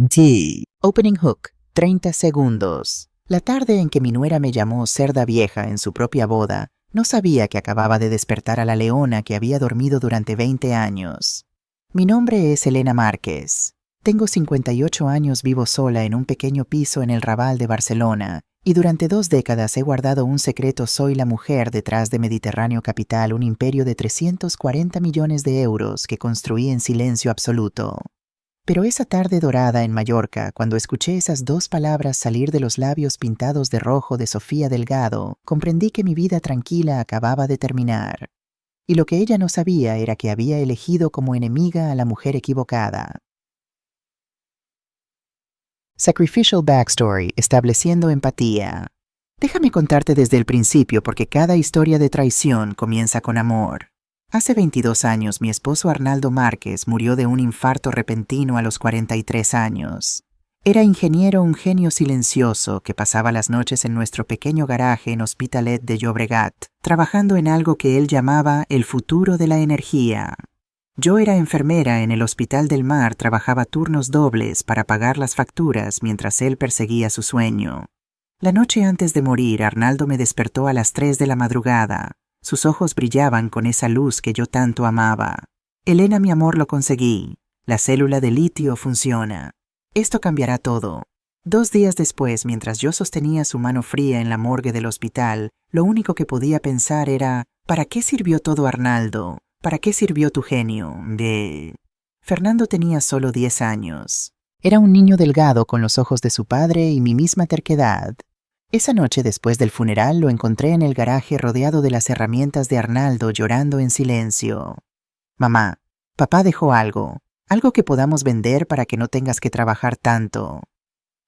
D. Opening hook, 30 segundos. La tarde en que mi nuera me llamó cerda vieja en su propia boda, no sabía que acababa de despertar a la leona que había dormido durante 20 años. Mi nombre es Elena Márquez. Tengo 58 años, vivo sola en un pequeño piso en el Raval de Barcelona, y durante 2 décadas he guardado un secreto. Soy la mujer detrás de Mediterráneo Capital, un imperio de 340 millones de euros que construí en silencio absoluto. Pero esa tarde dorada en Mallorca, cuando escuché esas 2 palabras salir de los labios pintados de rojo de Sofía Delgado, comprendí que mi vida tranquila acababa de terminar. Y lo que ella no sabía era que había elegido como enemiga a la mujer equivocada. Sacrificial Backstory, estableciendo empatía. Déjame contarte desde el principio, porque cada historia de traición comienza con amor. Hace 22 años, mi esposo Arnaldo Márquez murió de un infarto repentino a los 43 años. Era ingeniero, un genio silencioso que pasaba las noches en nuestro pequeño garaje en Hospitalet de Llobregat, trabajando en algo que él llamaba el futuro de la energía. Yo era enfermera en el Hospital del Mar, trabajaba turnos dobles para pagar las facturas mientras él perseguía su sueño. La noche antes de morir, Arnaldo me despertó a las 3 de la madrugada. Sus ojos brillaban con esa luz que yo tanto amaba. Elena, mi amor, lo conseguí. La célula de litio funciona. Esto cambiará todo. 2 días después, mientras yo sostenía su mano fría en la morgue del hospital, lo único que podía pensar era: ¿para qué sirvió todo, Arnaldo? ¿Para qué sirvió tu genio? Fernando tenía solo 10 años. Era un niño delgado con los ojos de su padre y mi misma terquedad. Esa noche después del funeral lo encontré en el garaje rodeado de las herramientas de Arnaldo, llorando en silencio. Mamá, papá dejó algo que podamos vender para que no tengas que trabajar tanto.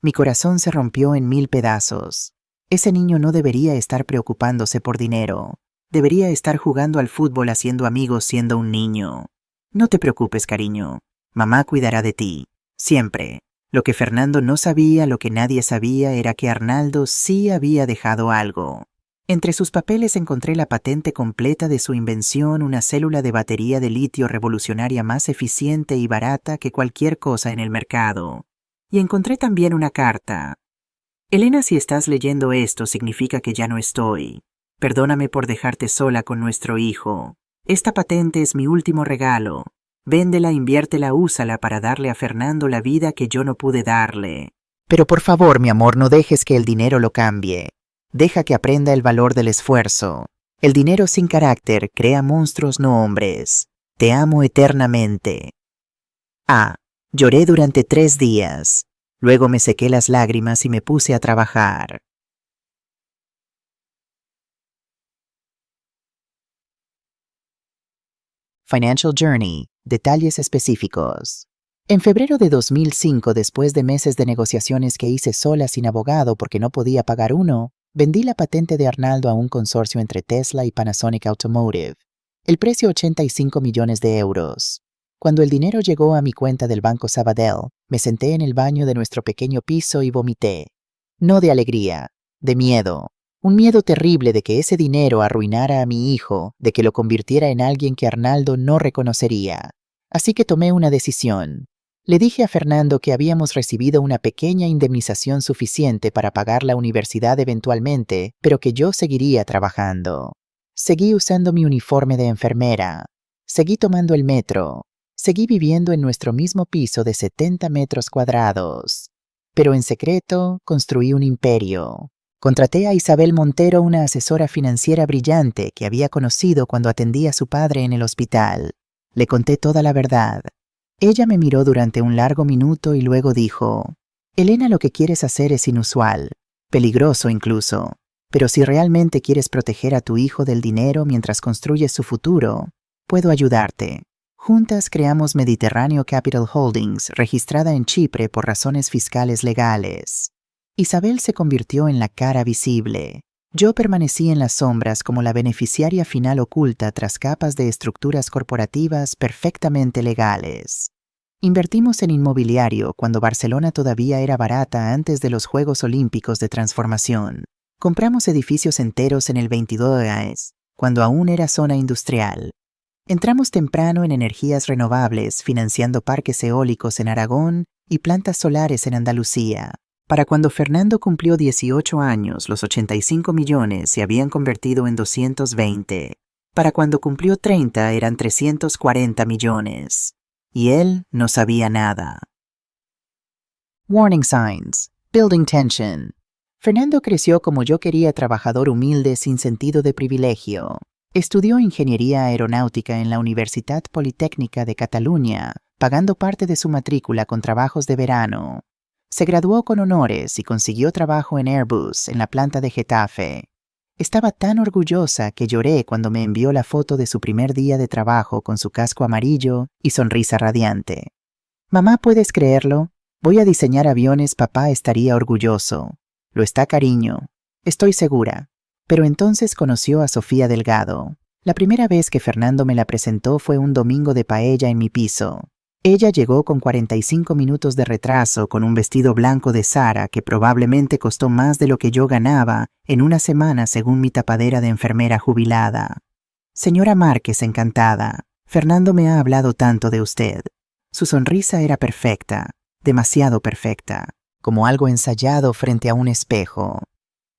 Mi corazón se rompió en 1000 pedazos. Ese niño no debería estar preocupándose por dinero. Debería estar jugando al fútbol, haciendo amigos, siendo un niño. No te preocupes, cariño. Mamá cuidará de ti. Siempre. Lo que Fernando no sabía, lo que nadie sabía, era que Arnaldo sí había dejado algo. Entre sus papeles encontré la patente completa de su invención, una célula de batería de litio revolucionaria más eficiente y barata que cualquier cosa en el mercado. Y encontré también una carta. Elena, si estás leyendo esto, significa que ya no estoy. Perdóname por dejarte sola con nuestro hijo. Esta patente es mi último regalo. Véndela, inviértela, úsala para darle a Fernando la vida que yo no pude darle. Pero por favor, mi amor, no dejes que el dinero lo cambie. Deja que aprenda el valor del esfuerzo. El dinero sin carácter crea monstruos, no hombres. Te amo eternamente. A. Lloré durante 3 días. Luego me sequé las lágrimas y me puse a trabajar. Financial Journey. Detalles específicos. En febrero de 2005, después de meses de negociaciones que hice sola sin abogado porque no podía pagar uno, vendí la patente de Arnaldo a un consorcio entre Tesla y Panasonic Automotive. El precio, 85 millones de euros. Cuando el dinero llegó a mi cuenta del Banco Sabadell, me senté en el baño de nuestro pequeño piso y vomité. No de alegría, de miedo. Un miedo terrible de que ese dinero arruinara a mi hijo, de que lo convirtiera en alguien que Arnaldo no reconocería. Así que tomé una decisión. Le dije a Fernando que habíamos recibido una pequeña indemnización suficiente para pagar la universidad eventualmente, pero que yo seguiría trabajando. Seguí usando mi uniforme de enfermera. Seguí tomando el metro. Seguí viviendo en nuestro mismo piso de 70 metros cuadrados. Pero en secreto construí un imperio. Contraté a Isabel Montero, una asesora financiera brillante que había conocido cuando atendía a su padre en el hospital. Le conté toda la verdad. Ella me miró durante un largo minuto y luego dijo: Elena, lo que quieres hacer es inusual, peligroso incluso. Pero si realmente quieres proteger a tu hijo del dinero mientras construyes su futuro, puedo ayudarte. Juntas creamos Mediterráneo Capital Holdings, registrada en Chipre por razones fiscales legales. Isabel se convirtió en la cara visible. Yo permanecí en las sombras como la beneficiaria final oculta tras capas de estructuras corporativas perfectamente legales. Invertimos en inmobiliario cuando Barcelona todavía era barata antes de los Juegos Olímpicos de Transformación. Compramos edificios enteros en el 22 cuando aún era zona industrial. Entramos temprano en energías renovables, financiando parques eólicos en Aragón y plantas solares en Andalucía. Para cuando Fernando cumplió 18 años, los 85 millones se habían convertido en 220. Para cuando cumplió 30 eran 340 millones. Y él no sabía nada. Warning signs. Building tension. Fernando creció como yo quería, trabajador humilde sin sentido de privilegio. Estudió ingeniería aeronáutica en la Universitat Politécnica de Cataluña, pagando parte de su matrícula con trabajos de verano. Se graduó con honores y consiguió trabajo en Airbus, en la planta de Getafe. Estaba tan orgullosa que lloré cuando me envió la foto de su primer día de trabajo con su casco amarillo y sonrisa radiante. Mamá, ¿puedes creerlo? Voy a diseñar aviones, papá estaría orgulloso. Lo está, cariño. Estoy segura. Pero entonces conoció a Sofía Delgado. La primera vez que Fernando me la presentó fue un domingo de paella en mi piso. Ella llegó con 45 minutos de retraso con un vestido blanco de Zara que probablemente costó más de lo que yo ganaba en una semana según mi tapadera de enfermera jubilada. Señora Márquez, encantada. Fernando me ha hablado tanto de usted. Su sonrisa era perfecta, demasiado perfecta, como algo ensayado frente a un espejo.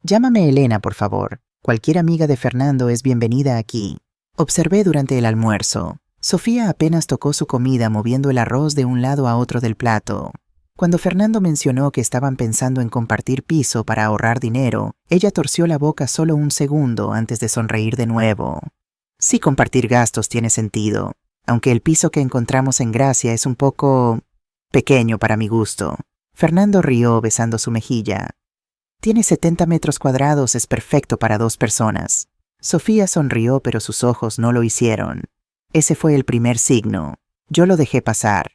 Llámame Elena, por favor. Cualquier amiga de Fernando es bienvenida aquí. Observé durante el almuerzo. Sofía apenas tocó su comida moviendo el arroz de un lado a otro del plato. Cuando Fernando mencionó que estaban pensando en compartir piso para ahorrar dinero, ella torció la boca solo un segundo antes de sonreír de nuevo. Sí, compartir gastos tiene sentido, aunque el piso que encontramos en Gracia es un poco pequeño para mi gusto. Fernando rió besando su mejilla. Tiene 70 metros cuadrados, es perfecto para 2 personas. Sofía sonrió, pero sus ojos no lo hicieron. Ese fue el primer signo. Yo lo dejé pasar.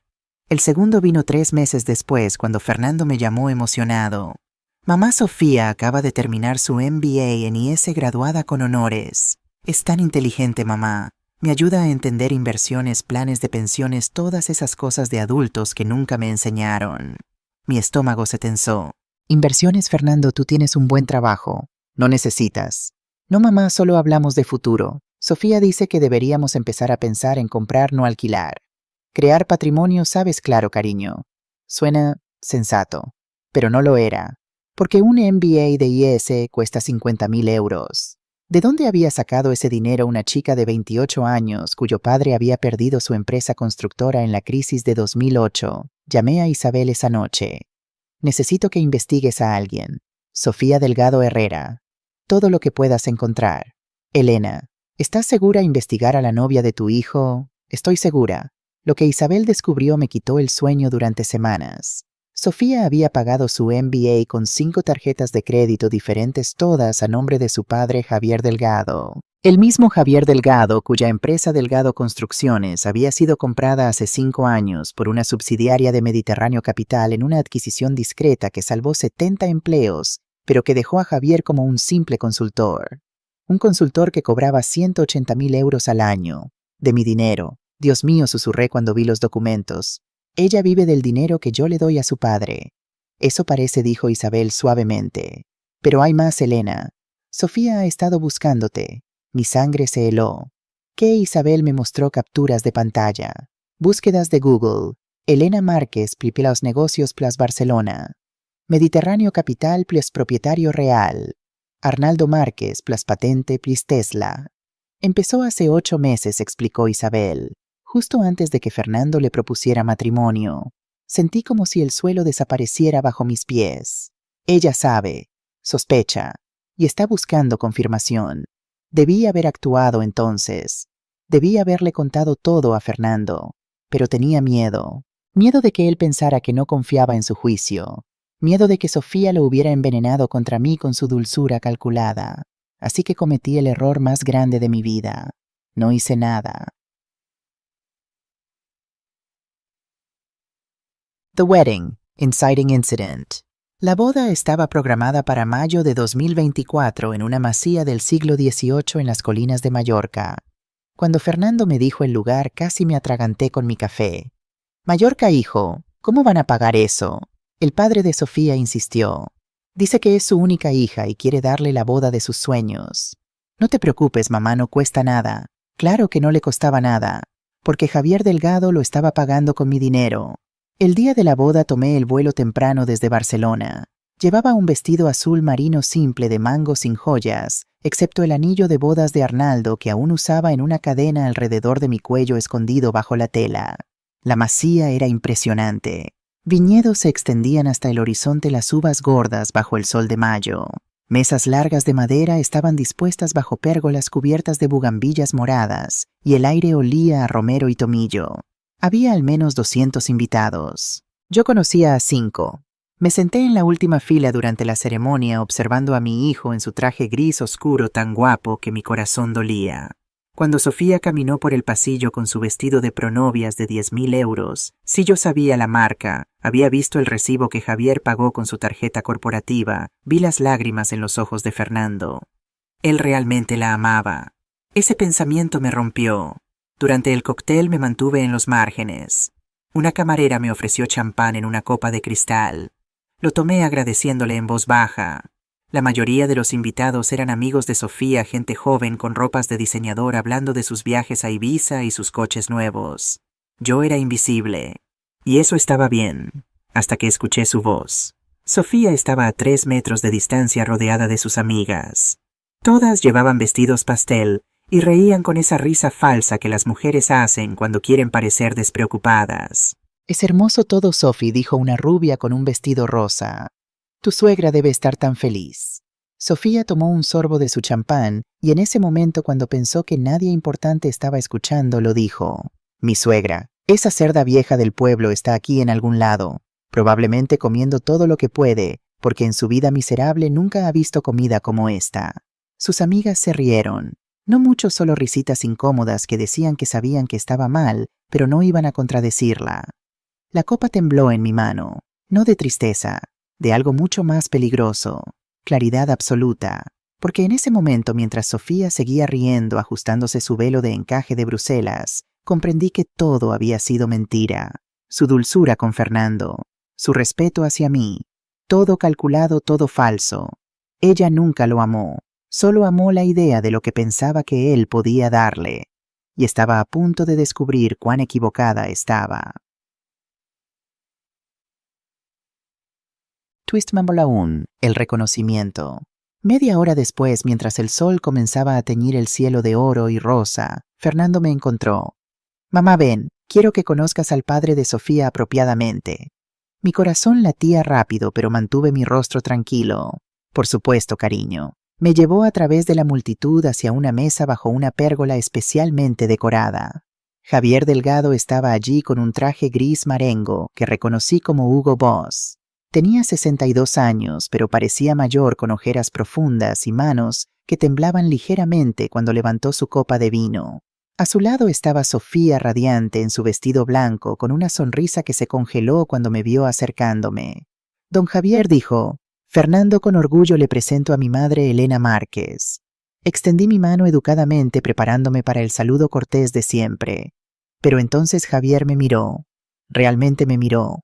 El segundo vino 3 meses después, cuando Fernando me llamó emocionado. Mamá, Sofía acaba de terminar su MBA en IES, graduada con honores. Es tan inteligente, mamá. Me ayuda a entender inversiones, planes de pensiones, todas esas cosas de adultos que nunca me enseñaron. Mi estómago se tensó. Inversiones, Fernando, tú tienes un buen trabajo. No necesitas. No, mamá, solo hablamos de futuro. Sofía dice que deberíamos empezar a pensar en comprar, no alquilar. Crear patrimonio, sabes, claro, cariño. Suena sensato, pero no lo era, porque un MBA de IES cuesta 50.000 euros. ¿De dónde había sacado ese dinero una chica de 28 años cuyo padre había perdido su empresa constructora en la crisis de 2008? Llamé a Isabel esa noche. Necesito que investigues a alguien. Sofía Delgado Herrera. Todo lo que puedas encontrar. Elena. ¿Estás segura investigar a la novia de tu hijo? Estoy segura. Lo que Isabel descubrió me quitó el sueño durante semanas. Sofía había pagado su MBA con 5 tarjetas de crédito diferentes, todas a nombre de su padre Javier Delgado. El mismo Javier Delgado, cuya empresa Delgado Construcciones había sido comprada hace 5 años por una subsidiaria de Mediterráneo Capital en una adquisición discreta que salvó 70 empleos, pero que dejó a Javier como un simple consultor. Un consultor que cobraba 180.000 euros al año. De mi dinero. Dios mío, susurré cuando vi los documentos. Ella vive del dinero que yo le doy a su padre. Eso parece, dijo Isabel suavemente. Pero hay más, Elena. Sofía ha estado buscándote. Mi sangre se heló. ¿Qué? Isabel me mostró capturas de pantalla. Búsquedas de Google. Elena Márquez plus negocios plus Barcelona. Mediterráneo Capital plus propietario real. Arnaldo Márquez plus patente plus Tesla. Empezó hace 8 meses, explicó Isabel, justo antes de que Fernando le propusiera matrimonio. Sentí como si el suelo desapareciera bajo mis pies. Ella sabe, sospecha, y está buscando confirmación. Debí haber actuado entonces. Debí haberle contado todo a Fernando, pero tenía miedo. Miedo de que él pensara que no confiaba en su juicio. Miedo de que Sofía lo hubiera envenenado contra mí con su dulzura calculada. Así que cometí el error más grande de mi vida. No hice nada. The Wedding, Inciting Incident. La boda estaba programada para mayo de 2024 en una masía del siglo XVIII en las colinas de Mallorca. Cuando Fernando me dijo el lugar, casi me atraganté con mi café. Mallorca, hijo, ¿cómo van a pagar eso? El padre de Sofía insistió. Dice que es su única hija y quiere darle la boda de sus sueños. No te preocupes, mamá, no cuesta nada. Claro que no le costaba nada, porque Javier Delgado lo estaba pagando con mi dinero. El día de la boda tomé el vuelo temprano desde Barcelona. Llevaba un vestido azul marino simple de mango sin joyas, excepto el anillo de bodas de Arnaldo que aún usaba en una cadena alrededor de mi cuello escondido bajo la tela. La masía era impresionante. Viñedos se extendían hasta el horizonte, las uvas gordas bajo el sol de mayo. Mesas largas de madera estaban dispuestas bajo pérgolas cubiertas de bugambillas moradas, y el aire olía a romero y tomillo. Había al menos 200 invitados. Yo conocía a 5. Me senté en la última fila durante la ceremonia observando a mi hijo en su traje gris oscuro tan guapo que mi corazón dolía. Cuando Sofía caminó por el pasillo con su vestido de pronovias de 10.000 euros, sí yo sabía la marca, había visto el recibo que Javier pagó con su tarjeta corporativa, vi las lágrimas en los ojos de Fernando. Él realmente la amaba. Ese pensamiento me rompió. Durante el cóctel me mantuve en los márgenes. Una camarera me ofreció champán en una copa de cristal. Lo tomé agradeciéndole en voz baja. La mayoría de los invitados eran amigos de Sofía, gente joven con ropas de diseñador hablando de sus viajes a Ibiza y sus coches nuevos. Yo era invisible. Y eso estaba bien, hasta que escuché su voz. Sofía estaba a 3 metros de distancia rodeada de sus amigas. Todas llevaban vestidos pastel y reían con esa risa falsa que las mujeres hacen cuando quieren parecer despreocupadas. «Es hermoso todo, Sophie», dijo una rubia con un vestido rosa. «Tu suegra debe estar tan feliz». Sofía tomó un sorbo de su champán y en ese momento, cuando pensó que nadie importante estaba escuchando, lo dijo. «Mi suegra, esa cerda vieja del pueblo, está aquí en algún lado, probablemente comiendo todo lo que puede, porque en su vida miserable nunca ha visto comida como esta». Sus amigas se rieron. No mucho, solo risitas incómodas que decían que sabían que estaba mal, pero no iban a contradecirla. La copa tembló en mi mano, no de tristeza, de algo mucho más peligroso, claridad absoluta, porque en ese momento, mientras Sofía seguía riendo ajustándose su velo de encaje de Bruselas, comprendí que todo había sido mentira. Su dulzura con Fernando, su respeto hacia mí, todo calculado, todo falso. Ella nunca lo amó, solo amó la idea de lo que pensaba que él podía darle, y estaba a punto de descubrir cuán equivocada estaba. Twist number 1. El reconocimiento. Media hora después, mientras el sol comenzaba a teñir el cielo de oro y rosa, Fernando me encontró. «Mamá, ven, quiero que conozcas al padre de Sofía apropiadamente». Mi corazón latía rápido, pero mantuve mi rostro tranquilo. «Por supuesto, cariño». Me llevó a través de la multitud hacia una mesa bajo una pérgola especialmente decorada. Javier Delgado estaba allí con un traje gris marengo que reconocí como Hugo Boss. Tenía 62 años, pero parecía mayor, con ojeras profundas y manos que temblaban ligeramente cuando levantó su copa de vino. A su lado estaba Sofía, radiante en su vestido blanco, con una sonrisa que se congeló cuando me vio acercándome. «Don Javier», dijo. «Fernando, con orgullo le presento a mi madre, Elena Márquez». Extendí mi mano educadamente, preparándome para el saludo cortés de siempre. Pero entonces Javier me miró. Realmente me miró.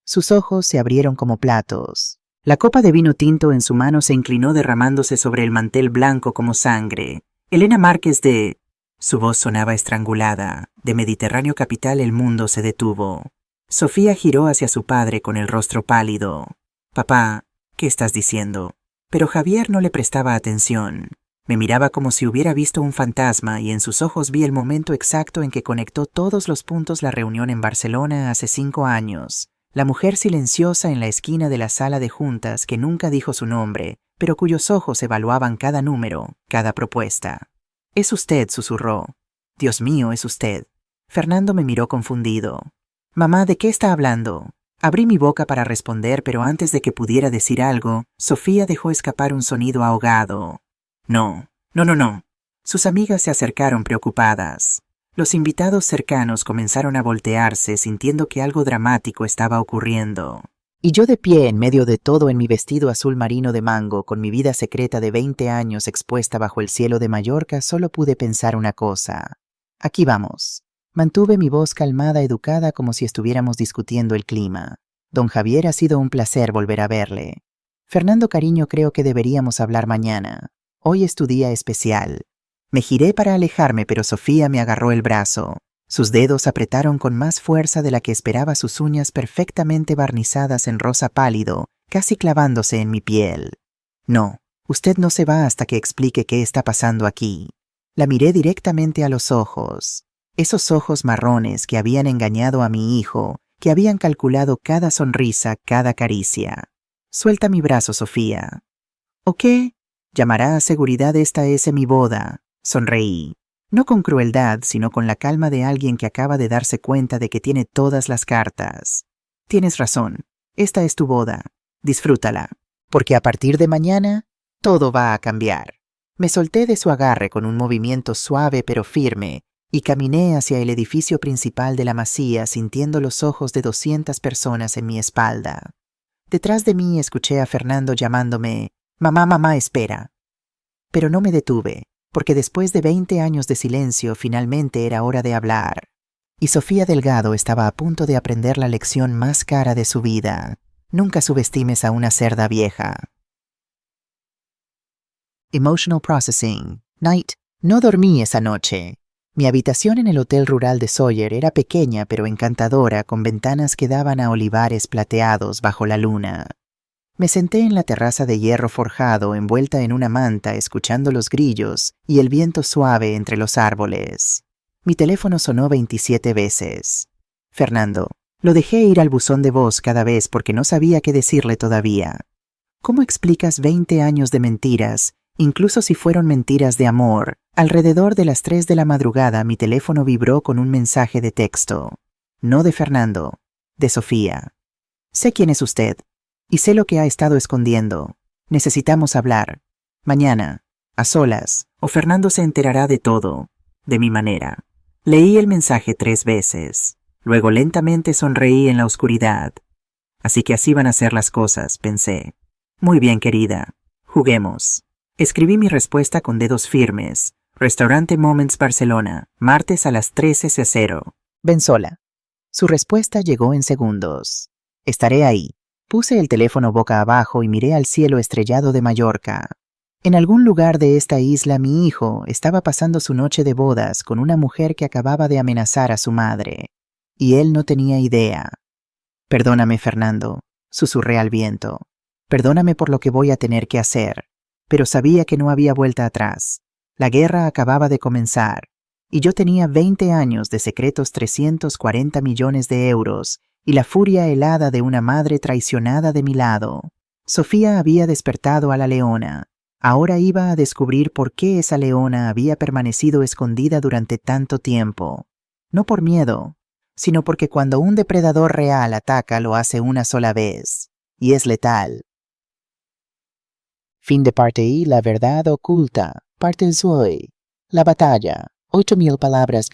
Sus ojos se abrieron como platos. La copa de vino tinto en su mano se inclinó, derramándose sobre el mantel blanco como sangre. «Elena Márquez de...» Su voz sonaba estrangulada. De Mediterráneo capital el mundo se detuvo. Sofía giró hacia su padre con el rostro pálido. «Papá, ¿qué estás diciendo?» Pero Javier no le prestaba atención. Me miraba como si hubiera visto un fantasma, y en sus ojos vi el momento exacto en que conectó todos los puntos la reunión en Barcelona hace 5 años. La mujer silenciosa en la esquina de la sala de juntas, que nunca dijo su nombre, pero cuyos ojos evaluaban cada número, cada propuesta. «Es usted», susurró. «Dios mío, es usted». Fernando me miró confundido. «Mamá, ¿de qué está hablando?» Abrí mi boca para responder, pero antes de que pudiera decir algo, Sofía dejó escapar un sonido ahogado. «No, no, no, no». Sus amigas se acercaron preocupadas. Los invitados cercanos comenzaron a voltearse, sintiendo que algo dramático estaba ocurriendo. Y yo, de pie en medio de todo, en mi vestido azul marino de mango, con mi vida secreta de 20 años expuesta bajo el cielo de Mallorca, solo pude pensar una cosa. «Aquí vamos». Mantuve mi voz calmada, educada, como si estuviéramos discutiendo el clima. «Don Javier, ha sido un placer volver a verle. Fernando, cariño, creo que deberíamos hablar mañana. Hoy es tu día especial». Me giré para alejarme, pero Sofía me agarró el brazo. Sus dedos apretaron con más fuerza de la que esperaba, sus uñas perfectamente barnizadas en rosa pálido, casi clavándose en mi piel. No, usted no se va hasta que explique qué está pasando aquí. La miré directamente a los ojos. Esos ojos marrones que habían engañado a mi hijo, que habían calculado cada sonrisa, cada caricia. Suelta mi brazo, Sofía. ¿O qué? Llamará a seguridad, esta es mi boda. Sonreí. No con crueldad, sino con la calma de alguien que acaba de darse cuenta de que tiene todas las cartas. Tienes razón. Esta es tu boda. Disfrútala. Porque a partir de mañana, todo va a cambiar. Me solté de su agarre con un movimiento suave pero firme y caminé hacia el edificio principal de la masía, sintiendo los ojos de 200 personas en mi espalda. Detrás de mí escuché a Fernando llamándome: «Mamá, mamá, espera». Pero no me detuve, porque después de 20 años de silencio, finalmente era hora de hablar. Y Sofía Delgado estaba a punto de aprender la lección más cara de su vida. Nunca subestimes a una cerda vieja. Emotional Processing. Night. No dormí esa noche. Mi habitación en el Hotel Rural de Sawyer era pequeña pero encantadora, con ventanas que daban a olivares plateados bajo la luna. Me senté en la terraza de hierro forjado, envuelta en una manta, escuchando los grillos y el viento suave entre los árboles. Mi teléfono sonó 27 veces. Fernando. Lo dejé ir al buzón de voz cada vez porque no sabía qué decirle todavía. ¿Cómo explicas 20 años de mentiras, incluso si fueron mentiras de amor? Alrededor de las 3 de la madrugada mi teléfono vibró con un mensaje de texto. No de Fernando, de Sofía. Sé quién es usted, y sé lo que ha estado escondiendo. Necesitamos hablar. Mañana, a solas, o Fernando se enterará de todo, de mi manera. Leí el mensaje 3 veces. Luego lentamente sonreí en la oscuridad. Así que así van a ser las cosas, pensé. Muy bien, querida. Juguemos. Escribí mi respuesta con dedos firmes. Restaurante Moments Barcelona, martes a las 13:00. Ven sola. Su respuesta llegó en segundos. Estaré ahí. Puse el teléfono boca abajo y miré al cielo estrellado de Mallorca. En algún lugar de esta isla mi hijo estaba pasando su noche de bodas con una mujer que acababa de amenazar a su madre. Y él no tenía idea. Perdóname, Fernando, susurré al viento. Perdóname por lo que voy a tener que hacer. Pero sabía que no había vuelta atrás. La guerra acababa de comenzar, y yo tenía 20 años de secretos, 340 millones de euros, y la furia helada de una madre traicionada de mi lado. Sofía había despertado a la leona. Ahora iba a descubrir por qué esa leona había permanecido escondida durante tanto tiempo. No por miedo, sino porque cuando un depredador real ataca lo hace una sola vez, y es letal. Fin de parte I. La verdad oculta. Parte II. La batalla. 8000 palabras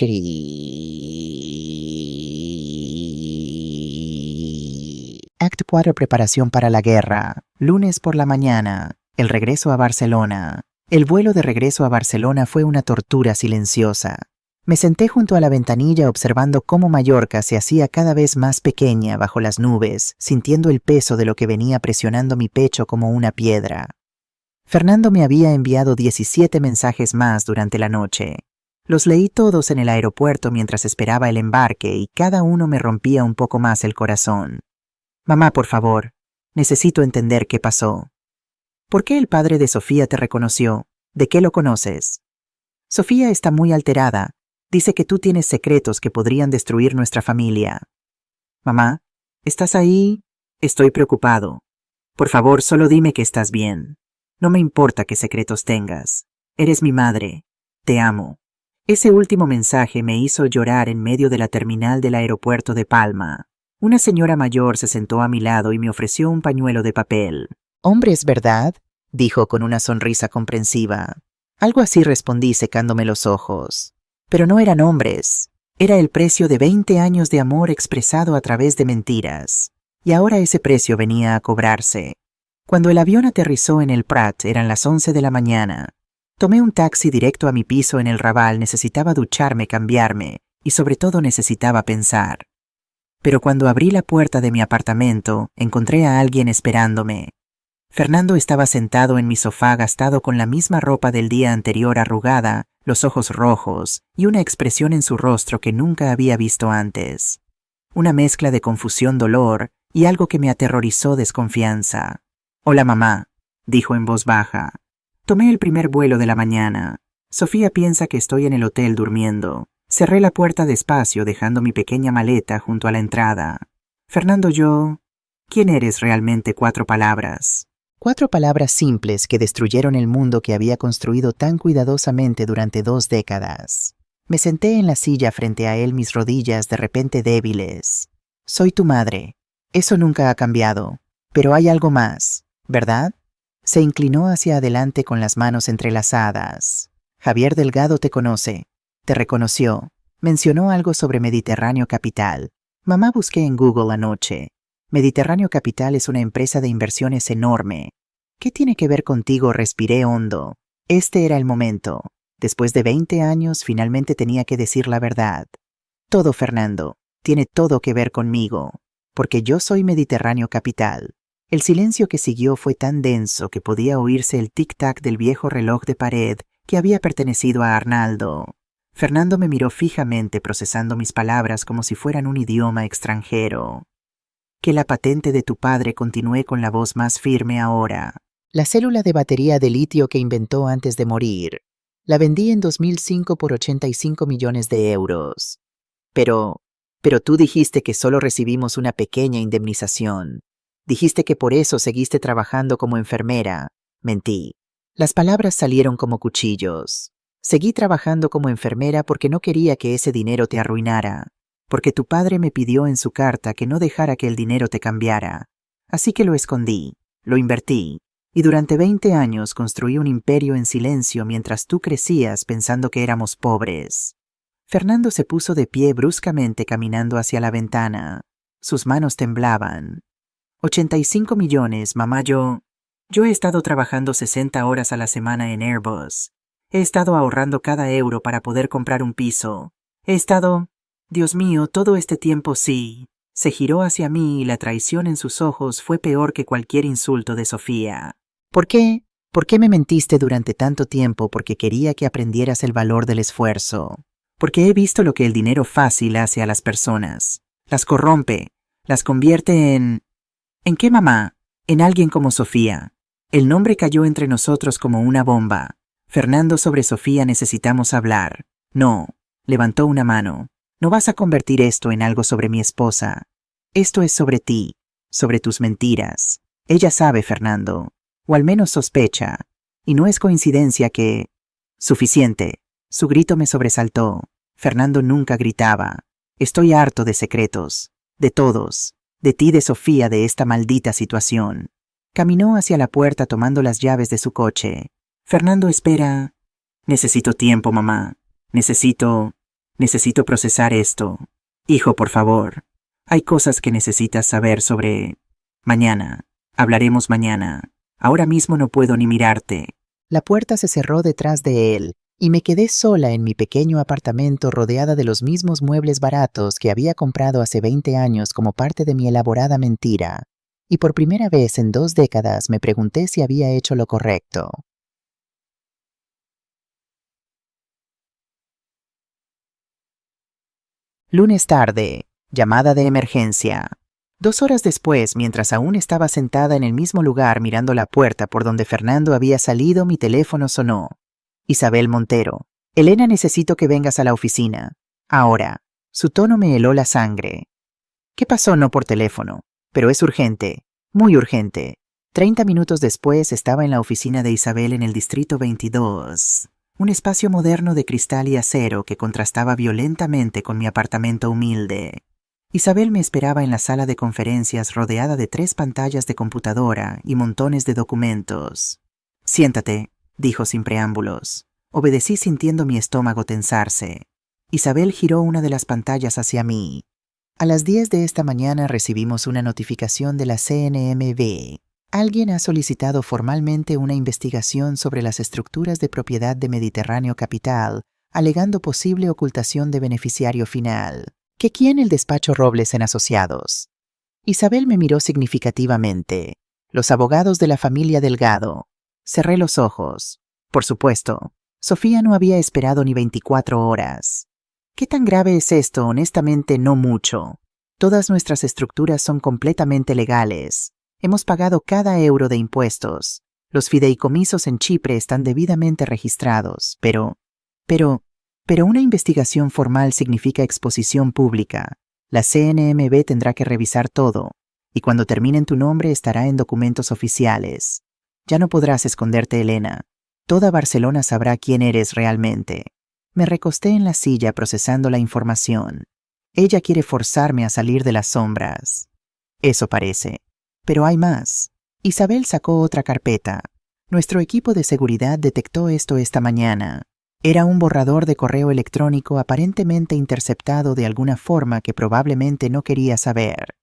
Act 4. Preparación para la guerra. Lunes por la mañana. El regreso a Barcelona. El vuelo de regreso a Barcelona fue una tortura silenciosa. Me senté junto a la ventanilla observando cómo Mallorca se hacía cada vez más pequeña bajo las nubes, sintiendo el peso de lo que venía presionando mi pecho como una piedra. Fernando me había enviado 17 mensajes más durante la noche. Los leí todos en el aeropuerto mientras esperaba el embarque y cada uno me rompía un poco más el corazón. Mamá, por favor, necesito entender qué pasó. ¿Por qué el padre de Sofía te reconoció? ¿De qué lo conoces? Sofía está muy alterada. Dice que tú tienes secretos que podrían destruir nuestra familia. Mamá, ¿estás ahí? Estoy preocupado. Por favor, solo dime que estás bien. No me importa qué secretos tengas. Eres mi madre. Te amo. Ese último mensaje me hizo llorar en medio de la terminal del aeropuerto de Palma. Una señora mayor se sentó a mi lado y me ofreció un pañuelo de papel. «¿Hombres, verdad?», dijo con una sonrisa comprensiva. Algo así respondí secándome los ojos. Pero no eran hombres. Era el precio de 20 años de amor expresado a través de mentiras. Y ahora ese precio venía a cobrarse. Cuando el avión aterrizó en el Prat eran las 11 de la mañana. Tomé un taxi directo a mi piso en el Raval. Necesitaba ducharme, cambiarme y sobre todo necesitaba pensar. Pero cuando abrí la puerta de mi apartamento, encontré a alguien esperándome. Fernando estaba sentado en mi sofá gastado con la misma ropa del día anterior arrugada, los ojos rojos y una expresión en su rostro que nunca había visto antes. Una mezcla de confusión, dolor y algo que me aterrorizó, desconfianza. «Hola, mamá», dijo en voz baja. «Tomé el primer vuelo de la mañana. Sofía piensa que estoy en el hotel durmiendo». Cerré la puerta despacio, dejando mi pequeña maleta junto a la entrada. «Fernando, yo... ¿Quién eres realmente?» 4 palabras. 4 palabras simples que destruyeron el mundo que había construido tan cuidadosamente durante 2 décadas. Me senté en la silla frente a él, mis rodillas de repente débiles. «Soy tu madre. Eso nunca ha cambiado. Pero hay algo más, ¿verdad?» Se inclinó hacia adelante con las manos entrelazadas. «Javier Delgado te conoce. Te reconoció. Mencionó algo sobre Mediterráneo Capital. Mamá, busqué en Google anoche. Mediterráneo Capital es una empresa de inversiones enorme. ¿Qué tiene que ver contigo?» Respiré hondo. Este era el momento. Después de 20 años, finalmente tenía que decir la verdad. «Todo, Fernando. Tiene todo que ver conmigo. Porque yo soy Mediterráneo Capital». El silencio que siguió fue tan denso que podía oírse el tic-tac del viejo reloj de pared que había pertenecido a Arnaldo. Fernando me miró fijamente, procesando mis palabras como si fueran un idioma extranjero. «Que la patente de tu padre», continué con la voz más firme ahora. «La célula de batería de litio que inventó antes de morir. La vendí en 2005 por 85 millones de euros. Pero tú dijiste que solo recibimos una pequeña indemnización. Dijiste que por eso seguiste trabajando como enfermera». Mentí. Las palabras salieron como cuchillos. «Seguí trabajando como enfermera porque no quería que ese dinero te arruinara. Porque tu padre me pidió en su carta que no dejara que el dinero te cambiara. Así que lo escondí, lo invertí, y durante 20 años construí un imperio en silencio mientras tú crecías pensando que éramos pobres». Fernando se puso de pie bruscamente, caminando hacia la ventana. Sus manos temblaban. «85 millones, mamá, yo he estado trabajando 60 horas a la semana en Airbus. He estado ahorrando cada euro para poder comprar un piso. He estado... Dios mío, todo este tiempo sí». Se giró hacia mí y la traición en sus ojos fue peor que cualquier insulto de Sofía. «¿Por qué? ¿Por qué me mentiste durante tanto tiempo? Porque quería que aprendieras el valor del esfuerzo. Porque he visto lo que el dinero fácil hace a las personas. Las corrompe, las convierte en... ¿En qué, mamá? En alguien como Sofía». El nombre cayó entre nosotros como una bomba. «Fernando, sobre Sofía necesitamos hablar». «No», levantó una mano. «No vas a convertir esto en algo sobre mi esposa. Esto es sobre ti, sobre tus mentiras. Ella sabe, Fernando, o al menos sospecha, y no es coincidencia que...» «Suficiente». Su grito me sobresaltó. Fernando nunca gritaba. «Estoy harto de secretos, de todos, de ti, de Sofía, de esta maldita situación». Caminó hacia la puerta tomando las llaves de su coche. «Fernando, espera. Necesito tiempo, mamá. Necesito procesar esto. Hijo, por favor. Hay cosas que necesitas saber sobre... Mañana. Hablaremos mañana. Ahora mismo no puedo ni mirarte». La puerta se cerró detrás de él y me quedé sola en mi pequeño apartamento, rodeada de los mismos muebles baratos que había comprado hace 20 años como parte de mi elaborada mentira. Y por primera vez en 2 décadas me pregunté si había hecho lo correcto. Lunes tarde. Llamada de emergencia. 2 horas después, mientras aún estaba sentada en el mismo lugar mirando la puerta por donde Fernando había salido, mi teléfono sonó. Isabel Montero. «Elena, necesito que vengas a la oficina. Ahora». Su tono me heló la sangre. «¿Qué pasó?» «No por teléfono. Pero es urgente. Muy urgente». 30 minutos después estaba en la oficina de Isabel en el Distrito 22. Un espacio moderno de cristal y acero que contrastaba violentamente con mi apartamento humilde. Isabel me esperaba en la sala de conferencias, rodeada de 3 pantallas de computadora y montones de documentos. «Siéntate», dijo sin preámbulos. Obedecí sintiendo mi estómago tensarse. Isabel giró una de las pantallas hacia mí. «A las 10 de esta mañana recibimos una notificación de la CNMV. Alguien ha solicitado formalmente una investigación sobre las estructuras de propiedad de Mediterráneo Capital, alegando posible ocultación de beneficiario final. ¿Que quién? El despacho Robles en Asociados». Isabel me miró significativamente. «Los abogados de la familia Delgado». Cerré los ojos. «Por supuesto. Sofía no había esperado ni 24 horas. ¿Qué tan grave es esto? Honestamente, no mucho. Todas nuestras estructuras son completamente legales. Hemos pagado cada euro de impuestos. Los fideicomisos en Chipre están debidamente registrados, pero una investigación formal significa exposición pública. La CNMV tendrá que revisar todo, y cuando termine en tu nombre estará en documentos oficiales. Ya no podrás esconderte, Elena. Toda Barcelona sabrá quién eres realmente. Me recosté en la silla procesando la información. Ella quiere forzarme a salir de las sombras. Eso parece. Pero hay más. Isabel sacó otra carpeta. Nuestro equipo de seguridad detectó esto esta mañana. Era un borrador de correo electrónico aparentemente interceptado de alguna forma que probablemente no quería saber.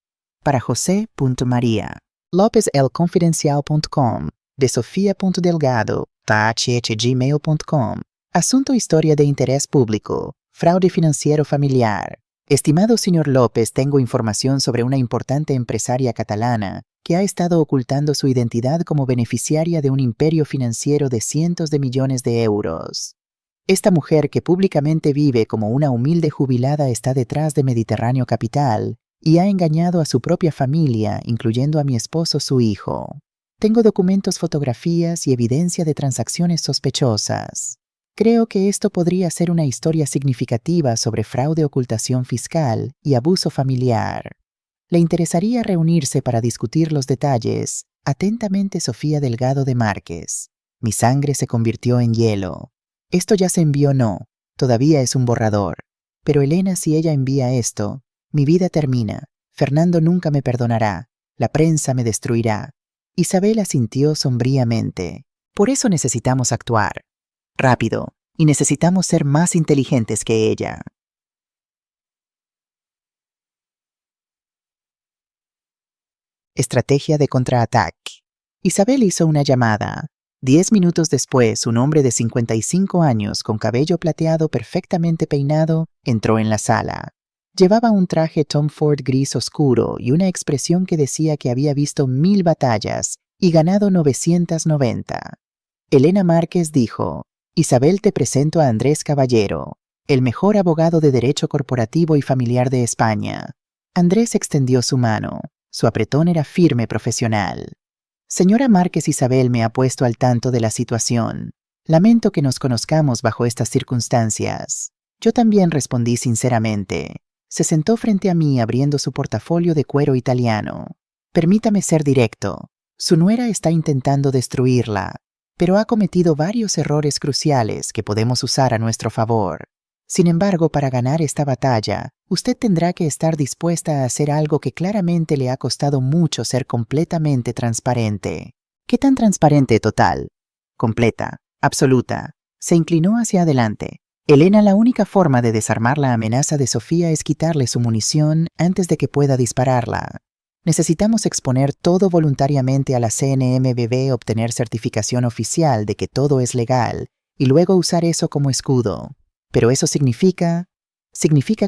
Para José.María. LópezElConfidencial.com. De Sofía.Delgado. @gmail.com. Asunto historia de interés público. Fraude financiero familiar. Estimado señor López, tengo información sobre una importante empresaria catalana que ha estado ocultando su identidad como beneficiaria de un imperio financiero de cientos de millones de euros. Esta mujer que públicamente vive como una humilde jubilada está detrás de Mediterráneo Capital y ha engañado a su propia familia, incluyendo a mi esposo, su hijo. Tengo documentos, fotografías y evidencia de transacciones sospechosas. Creo que esto podría ser una historia significativa sobre fraude, ocultación fiscal y abuso familiar. ¿Le interesaría reunirse para discutir los detalles? Atentamente, Sofía Delgado de Márquez. Mi sangre se convirtió en hielo. Esto ya se envió, no. Todavía es un borrador. Pero Elena, si ella envía esto, mi vida termina. Fernando nunca me perdonará. La prensa me destruirá. Isabel asintió sombríamente. Por eso necesitamos actuar. Rápido. Y necesitamos ser más inteligentes que ella. Estrategia de contraataque. Isabel hizo una llamada. 10 minutos después, un hombre de 55 años con cabello plateado perfectamente peinado entró en la sala. Llevaba un traje Tom Ford gris oscuro y una expresión que decía que había visto 1000 batallas y ganado 990. Elena Márquez dijo: Isabel, te presento a Andrés Caballero, el mejor abogado de derecho corporativo y familiar de España. Andrés extendió su mano. Su apretón era firme, profesional. Señora Márquez, Isabel me ha puesto al tanto de la situación. Lamento que nos conozcamos bajo estas circunstancias. Yo también, respondí sinceramente. Se sentó frente a mí abriendo su portafolio de cuero italiano. Permítame ser directo. Su nuera está intentando destruirla, pero ha cometido varios errores cruciales que podemos usar a nuestro favor. Sin embargo, para ganar esta batalla, usted tendrá que estar dispuesta a hacer algo que claramente le ha costado mucho: ser completamente transparente. ¿Qué tan transparente? Total. Completa. Absoluta. Se inclinó hacia adelante. Elena, la única forma de desarmar la amenaza de Sofía es quitarle su munición antes de que pueda dispararla. Necesitamos exponer todo voluntariamente a la CNMV, obtener certificación oficial de que todo es legal y luego usar eso como escudo. Pero eso significa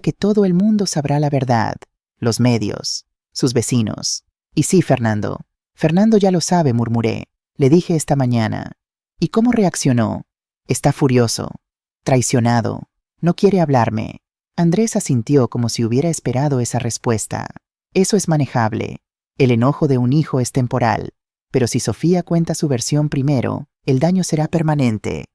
que todo el mundo sabrá la verdad, los medios, sus vecinos. Y sí, Fernando ya lo sabe, murmuré. Le dije esta mañana. ¿Y cómo reaccionó? Está furioso, traicionado, no quiere hablarme. Andrés asintió como si hubiera esperado esa respuesta. Eso es manejable. El enojo de un hijo es temporal, pero si Sofía cuenta su versión primero, el daño será permanente.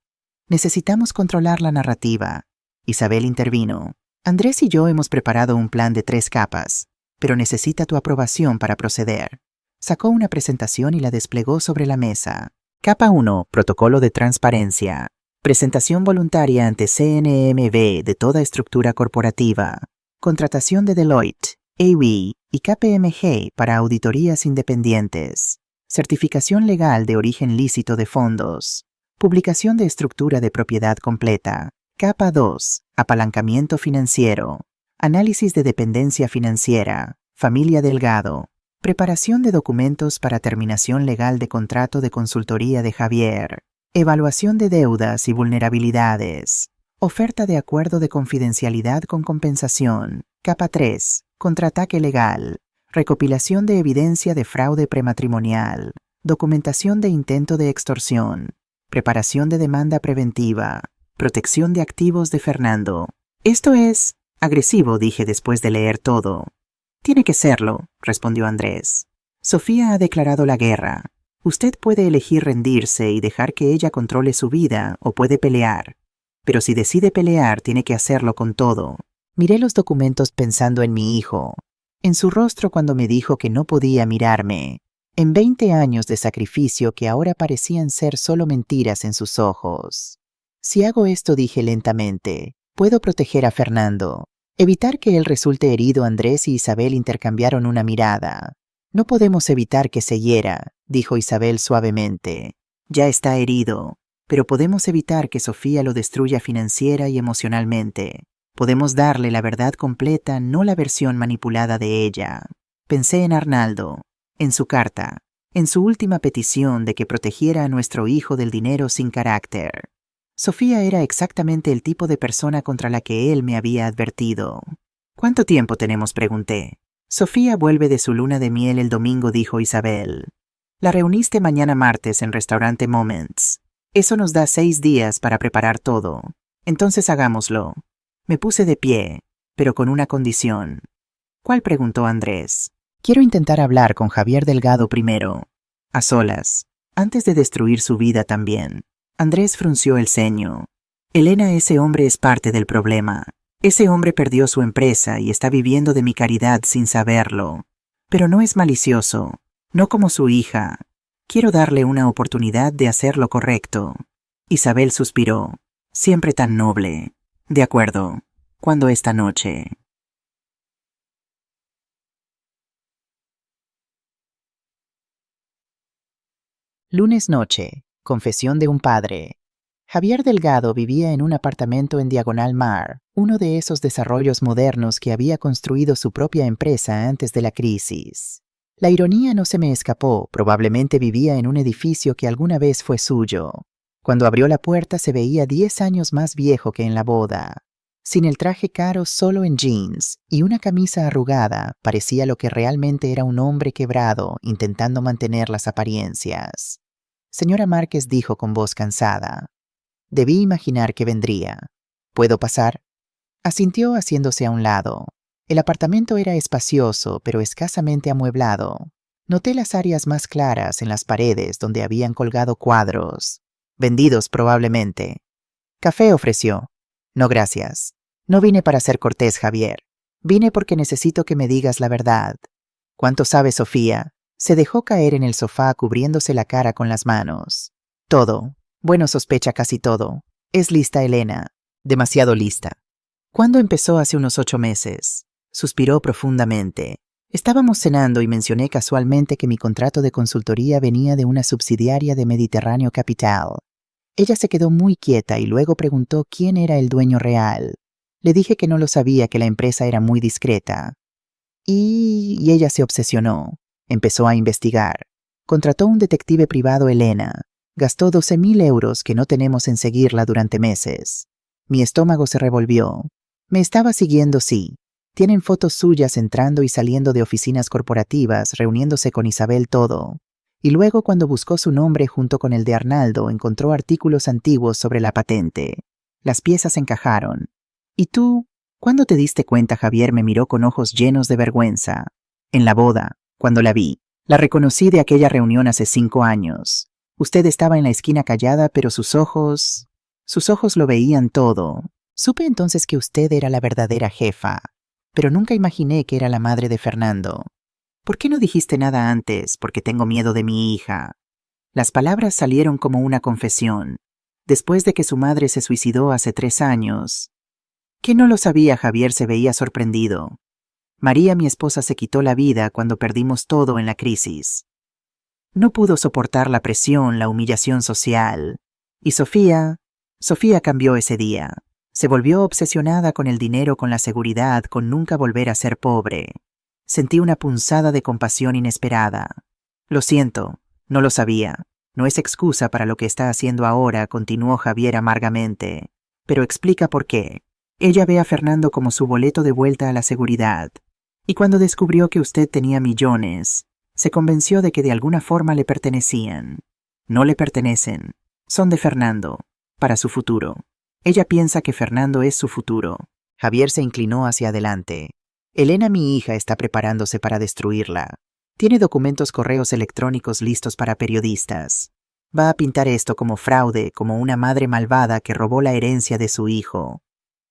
Necesitamos controlar la narrativa. Isabel intervino. Andrés y yo hemos preparado un plan de 3 capas, pero necesita tu aprobación para proceder. Sacó una presentación y la desplegó sobre la mesa. Capa 1. Protocolo de transparencia. Presentación voluntaria ante CNMV de toda estructura corporativa. Contratación de Deloitte, EY y KPMG para auditorías independientes. Certificación legal de origen lícito de fondos. Publicación de estructura de propiedad completa. Capa 2. Apalancamiento financiero. Análisis de dependencia financiera. Familia Delgado. Preparación de documentos para terminación legal de contrato de consultoría de Javier. Evaluación de deudas y vulnerabilidades. Oferta de acuerdo de confidencialidad con compensación. Capa 3. Contraataque legal. Recopilación de evidencia de fraude prematrimonial. Documentación de intento de extorsión. preparación de demanda preventiva, protección de activos de Fernando. Esto es agresivo, dije después de leer todo. Tiene que serlo, respondió Andrés. Sofía ha declarado la guerra. Usted puede elegir rendirse y dejar que ella controle su vida o puede pelear. Pero si decide pelear, tiene que hacerlo con todo. Miré los documentos pensando en mi hijo, en su rostro cuando me dijo que no podía mirarme, en 20 años de sacrificio que ahora parecían ser solo mentiras en sus ojos. Si hago esto, dije lentamente, puedo proteger a Fernando, evitar que él resulte herido. Andrés y Isabel intercambiaron una mirada. No podemos evitar que se hiera, dijo Isabel suavemente. Ya está herido, pero podemos evitar que Sofía lo destruya financiera y emocionalmente. Podemos darle la verdad completa, no la versión manipulada de ella. Pensé en Arnaldo, en su carta, en su última petición de que protegiera a nuestro hijo del dinero sin carácter. Sofía era exactamente el tipo de persona contra la que él me había advertido. ¿Cuánto tiempo tenemos?, pregunté. Sofía vuelve de su luna de miel el domingo, dijo Isabel. La reuniste mañana martes en restaurante Moments. Eso nos da 6 días para preparar todo. Entonces hagámoslo. Me puse de pie, pero con una condición. ¿Cuál?, preguntó Andrés. Quiero intentar hablar con Javier Delgado primero, a solas, antes de destruir su vida también. Andrés frunció el ceño. Elena, ese hombre es parte del problema. Ese hombre perdió su empresa y está viviendo de mi caridad sin saberlo. Pero no es malicioso, no como su hija. Quiero darle una oportunidad de hacer lo correcto. Isabel suspiró. Siempre tan noble. De acuerdo. ¿Cuándo? Esta noche. Lunes noche. Confesión de un padre. Javier Delgado vivía en un apartamento en Diagonal Mar, uno de esos desarrollos modernos que había construido su propia empresa antes de la crisis. La ironía no se me escapó, probablemente vivía en un edificio que alguna vez fue suyo. Cuando abrió la puerta se veía 10 años más viejo que en la boda. Sin el traje caro, solo en jeans y una camisa arrugada, parecía lo que realmente era un hombre quebrado, intentando mantener las apariencias. Señora Márquez, dijo con voz cansada. Debí imaginar que vendría. ¿Puedo pasar? Asintió haciéndose a un lado. El apartamento era espacioso, pero escasamente amueblado. Noté las áreas más claras en las paredes donde habían colgado cuadros. Vendidos probablemente. Café, ofreció. No, gracias. No vine para ser cortés, Javier. Vine porque necesito que me digas la verdad. ¿Cuánto sabe Sofía? Se dejó caer en el sofá cubriéndose la cara con las manos. Todo. Bueno, sospecha casi todo. Es lista, Elena. Demasiado lista. ¿Cuándo empezó? Hace unos 8 meses. Suspiró profundamente. Estábamos cenando y mencioné casualmente que mi contrato de consultoría venía de una subsidiaria de Mediterráneo Capital. Ella se quedó muy quieta y luego preguntó quién era el dueño real. Le dije que no lo sabía, que la empresa era muy discreta. Y ella se obsesionó. Empezó a investigar. Contrató un detective privado, Elena. Gastó 12.000 euros que no tenemos en seguirla durante meses. Mi estómago se revolvió. Me estaba siguiendo, sí. Tienen fotos suyas entrando y saliendo de oficinas corporativas, reuniéndose con Isabel, todo. Y luego, cuando buscó su nombre junto con el de Arnaldo, encontró artículos antiguos sobre la patente. Las piezas encajaron. ¿Y tú? ¿Cuándo te diste cuenta? Javier me miró con ojos llenos de vergüenza. En la boda, cuando la vi. La reconocí de aquella reunión hace 5 años. Usted estaba en la esquina callada, pero sus ojos lo veían todo. Supe entonces que usted era la verdadera jefa, pero nunca imaginé que era la madre de Fernando. ¿Por qué no dijiste nada antes? Porque tengo miedo de mi hija. Las palabras salieron como una confesión. Después de que su madre se suicidó hace 3 años. ¿Qué no lo sabía? Javier se veía sorprendido. María, mi esposa, se quitó la vida cuando perdimos todo en la crisis. No pudo soportar la presión, la humillación social. Y Sofía cambió ese día. Se volvió obsesionada con el dinero, con la seguridad, con nunca volver a ser pobre. Sentí una punzada de compasión inesperada. Lo siento, no lo sabía. No es excusa para lo que está haciendo ahora, continuó Javier amargamente. Pero explica por qué. Ella ve a Fernando como su boleto de vuelta a la seguridad. Y cuando descubrió que usted tenía millones, se convenció de que de alguna forma le pertenecían. No le pertenecen. Son de Fernando, para su futuro. Ella piensa que Fernando es su futuro. Javier se inclinó hacia adelante. Elena, mi hija, está preparándose para destruirla. Tiene documentos correos electrónicos listos para periodistas. Va a pintar esto como fraude, como una madre malvada que robó la herencia de su hijo.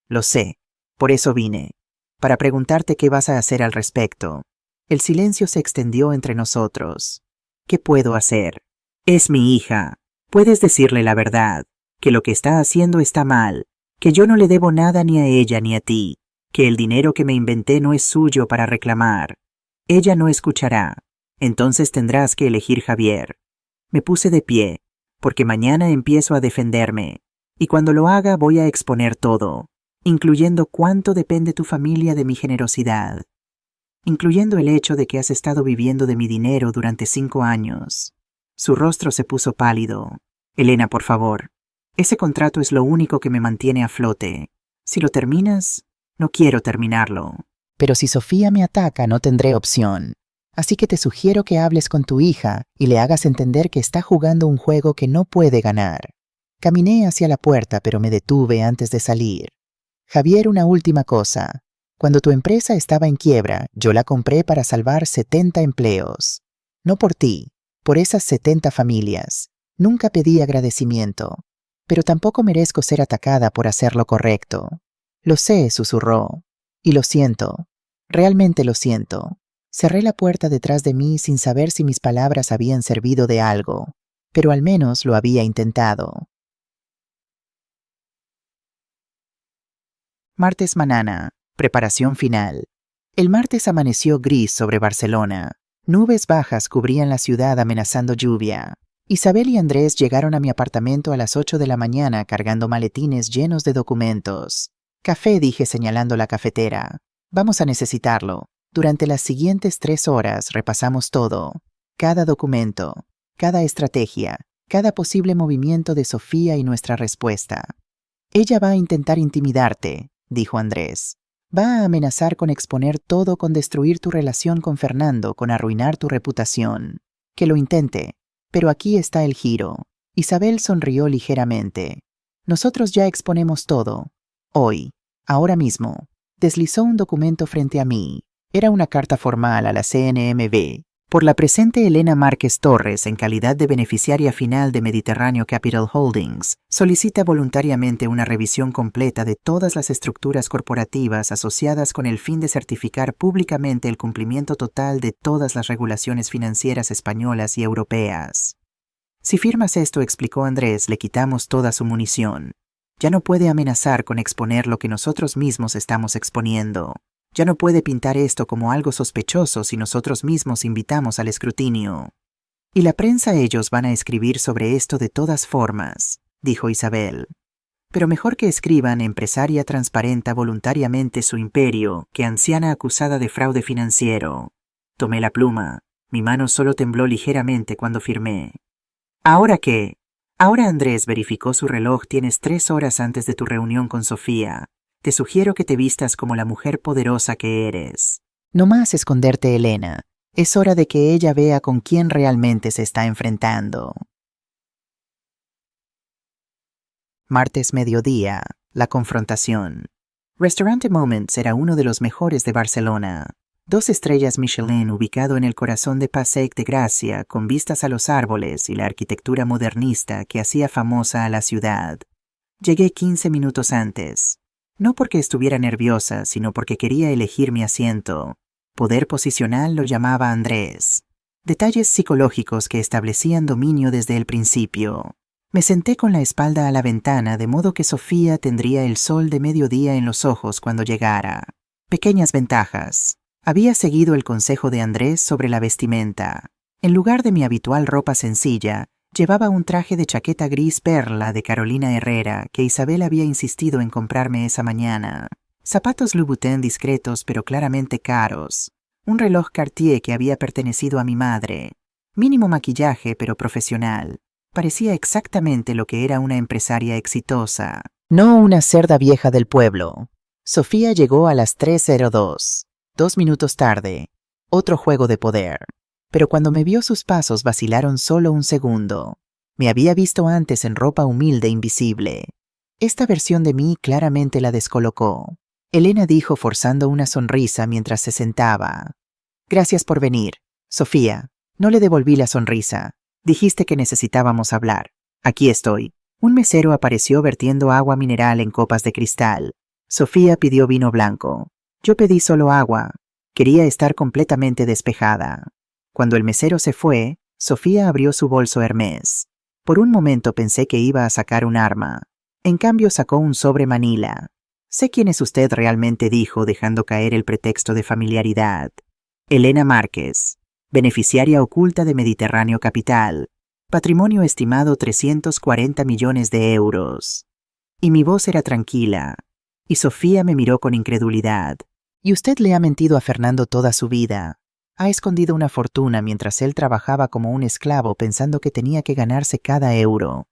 Lo sé, por eso vine. Para preguntarte qué vas a hacer al respecto. El silencio se extendió entre nosotros. ¿Qué puedo hacer? Es mi hija. Puedes decirle la verdad, que lo que está haciendo está mal, que yo no le debo nada ni a ella ni a ti, que el dinero que me inventé no es suyo para reclamar. Ella no escuchará. Entonces tendrás que elegir, Javier. Me puse de pie, porque mañana empiezo a defenderme, y cuando lo haga voy a exponer todo, incluyendo cuánto depende tu familia de mi generosidad, incluyendo el hecho de que has estado viviendo de mi dinero durante 5 años. Su rostro se puso pálido. Elena, por favor, ese contrato es lo único que me mantiene a flote. Si lo terminas, no quiero terminarlo. Pero si Sofía me ataca, no tendré opción. Así que te sugiero que hables con tu hija y le hagas entender que está jugando un juego que no puede ganar. Caminé hacia la puerta, pero me detuve antes de salir. Javier, una última cosa. Cuando tu empresa estaba en quiebra, yo la compré para salvar 70 empleos. No por ti, por esas 70 familias. Nunca pedí agradecimiento, pero tampoco merezco ser atacada por hacer lo correcto. Lo sé, susurró. Y lo siento. Realmente lo siento. Cerré la puerta detrás de mí sin saber si mis palabras habían servido de algo, pero al menos lo había intentado. Martes mañana. Preparación final. El martes amaneció gris sobre Barcelona. Nubes bajas cubrían la ciudad amenazando lluvia. Isabel y Andrés llegaron a mi apartamento a las 8 de la mañana cargando maletines llenos de documentos. Café, dije señalando la cafetera. Vamos a necesitarlo. Durante las siguientes 3 horas repasamos todo. Cada documento, cada estrategia, cada posible movimiento de Sofía y nuestra respuesta. Ella va a intentar intimidarte, dijo Andrés. Va a amenazar con exponer todo, con destruir tu relación con Fernando, con arruinar tu reputación. Que lo intente. Pero aquí está el giro. Isabel sonrió ligeramente. Nosotros ya exponemos todo. Hoy, ahora mismo. Deslizó un documento frente a mí. Era una carta formal a la CNMV. Por la presente Elena Márquez Torres, en calidad de beneficiaria final de Mediterráneo Capital Holdings, solicita voluntariamente una revisión completa de todas las estructuras corporativas asociadas con el fin de certificar públicamente el cumplimiento total de todas las regulaciones financieras españolas y europeas. Si firmas esto, explicó Andrés, le quitamos toda su munición. Ya no puede amenazar con exponer lo que nosotros mismos estamos exponiendo. Ya no puede pintar esto como algo sospechoso si nosotros mismos invitamos al escrutinio. Y la prensa, ellos van a escribir sobre esto de todas formas, dijo Isabel. Pero mejor que escriban: empresaria transparenta voluntariamente su imperio que anciana acusada de fraude financiero. Tomé la pluma. Mi mano solo tembló ligeramente cuando firmé. ¿Ahora qué? Ahora, Andrés verificó su reloj, tienes 3 horas antes de tu reunión con Sofía. Te sugiero que te vistas como la mujer poderosa que eres. No más esconderte, Elena. Es hora de que ella vea con quién realmente se está enfrentando. Martes mediodía. La confrontación. Restaurante Moments era uno de los mejores de Barcelona. 2 estrellas Michelin, ubicado en el corazón de Passeig de Gracia, con vistas a los árboles y la arquitectura modernista que hacía famosa a la ciudad. Llegué 15 minutos antes. No porque estuviera nerviosa, sino porque quería elegir mi asiento. Poder posicional lo llamaba Andrés. Detalles psicológicos que establecían dominio desde el principio. Me senté con la espalda a la ventana, de modo que Sofía tendría el sol de mediodía en los ojos cuando llegara. Pequeñas ventajas. Había seguido el consejo de Andrés sobre la vestimenta. En lugar de mi habitual ropa sencilla, llevaba un traje de chaqueta gris perla de Carolina Herrera que Isabel había insistido en comprarme esa mañana. Zapatos Louboutin discretos pero claramente caros. Un reloj Cartier que había pertenecido a mi madre. Mínimo maquillaje pero profesional. Parecía exactamente lo que era una empresaria exitosa. No una cerda vieja del pueblo. Sofía llegó a las 3:02. 2 minutos tarde. Otro juego de poder. Pero cuando me vio, sus pasos vacilaron solo un segundo. Me había visto antes en ropa humilde e invisible. Esta versión de mí claramente la descolocó. Elena dijo forzando una sonrisa mientras se sentaba. Gracias por venir, Sofía. No le devolví la sonrisa. Dijiste que necesitábamos hablar. Aquí estoy. Un mesero apareció vertiendo agua mineral en copas de cristal. Sofía pidió vino blanco. Yo pedí solo agua. Quería estar completamente despejada. Cuando el mesero se fue, Sofía abrió su bolso Hermès. Por un momento pensé que iba a sacar un arma. En cambio sacó un sobre Manila. Sé quién es usted realmente, dijo, dejando caer el pretexto de familiaridad. Elena Márquez, beneficiaria oculta de Mediterráneo Capital. Patrimonio estimado 340 millones de euros. Y mi voz era tranquila. Y Sofía me miró con incredulidad. Y usted le ha mentido a Fernando toda su vida. Ha escondido una fortuna mientras él trabajaba como un esclavo pensando que tenía que ganarse cada euro.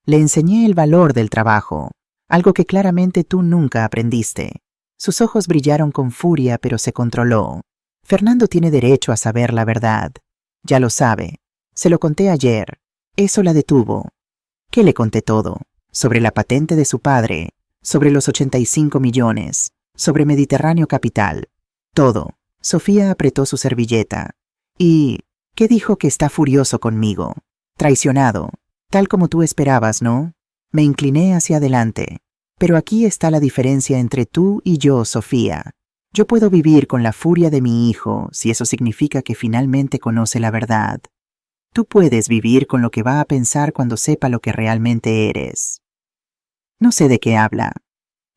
Le enseñé el valor del trabajo, algo que claramente tú nunca aprendiste. Sus ojos brillaron con furia, pero se controló. Fernando tiene derecho a saber la verdad. Ya lo sabe. Se lo conté ayer. Eso la detuvo. ¿Qué le conté todo? Sobre la patente de su padre, sobre los 85 millones, sobre Mediterráneo Capital. Todo. Sofía apretó su servilleta. ¿Y qué dijo? Que está furioso conmigo. Traicionado. Tal como tú esperabas, ¿no? Me incliné hacia adelante. Pero aquí está la diferencia entre tú y yo, Sofía. Yo puedo vivir con la furia de mi hijo, si eso significa que finalmente conoce la verdad. Tú puedes vivir con lo que va a pensar cuando sepa lo que realmente eres. No sé de qué habla.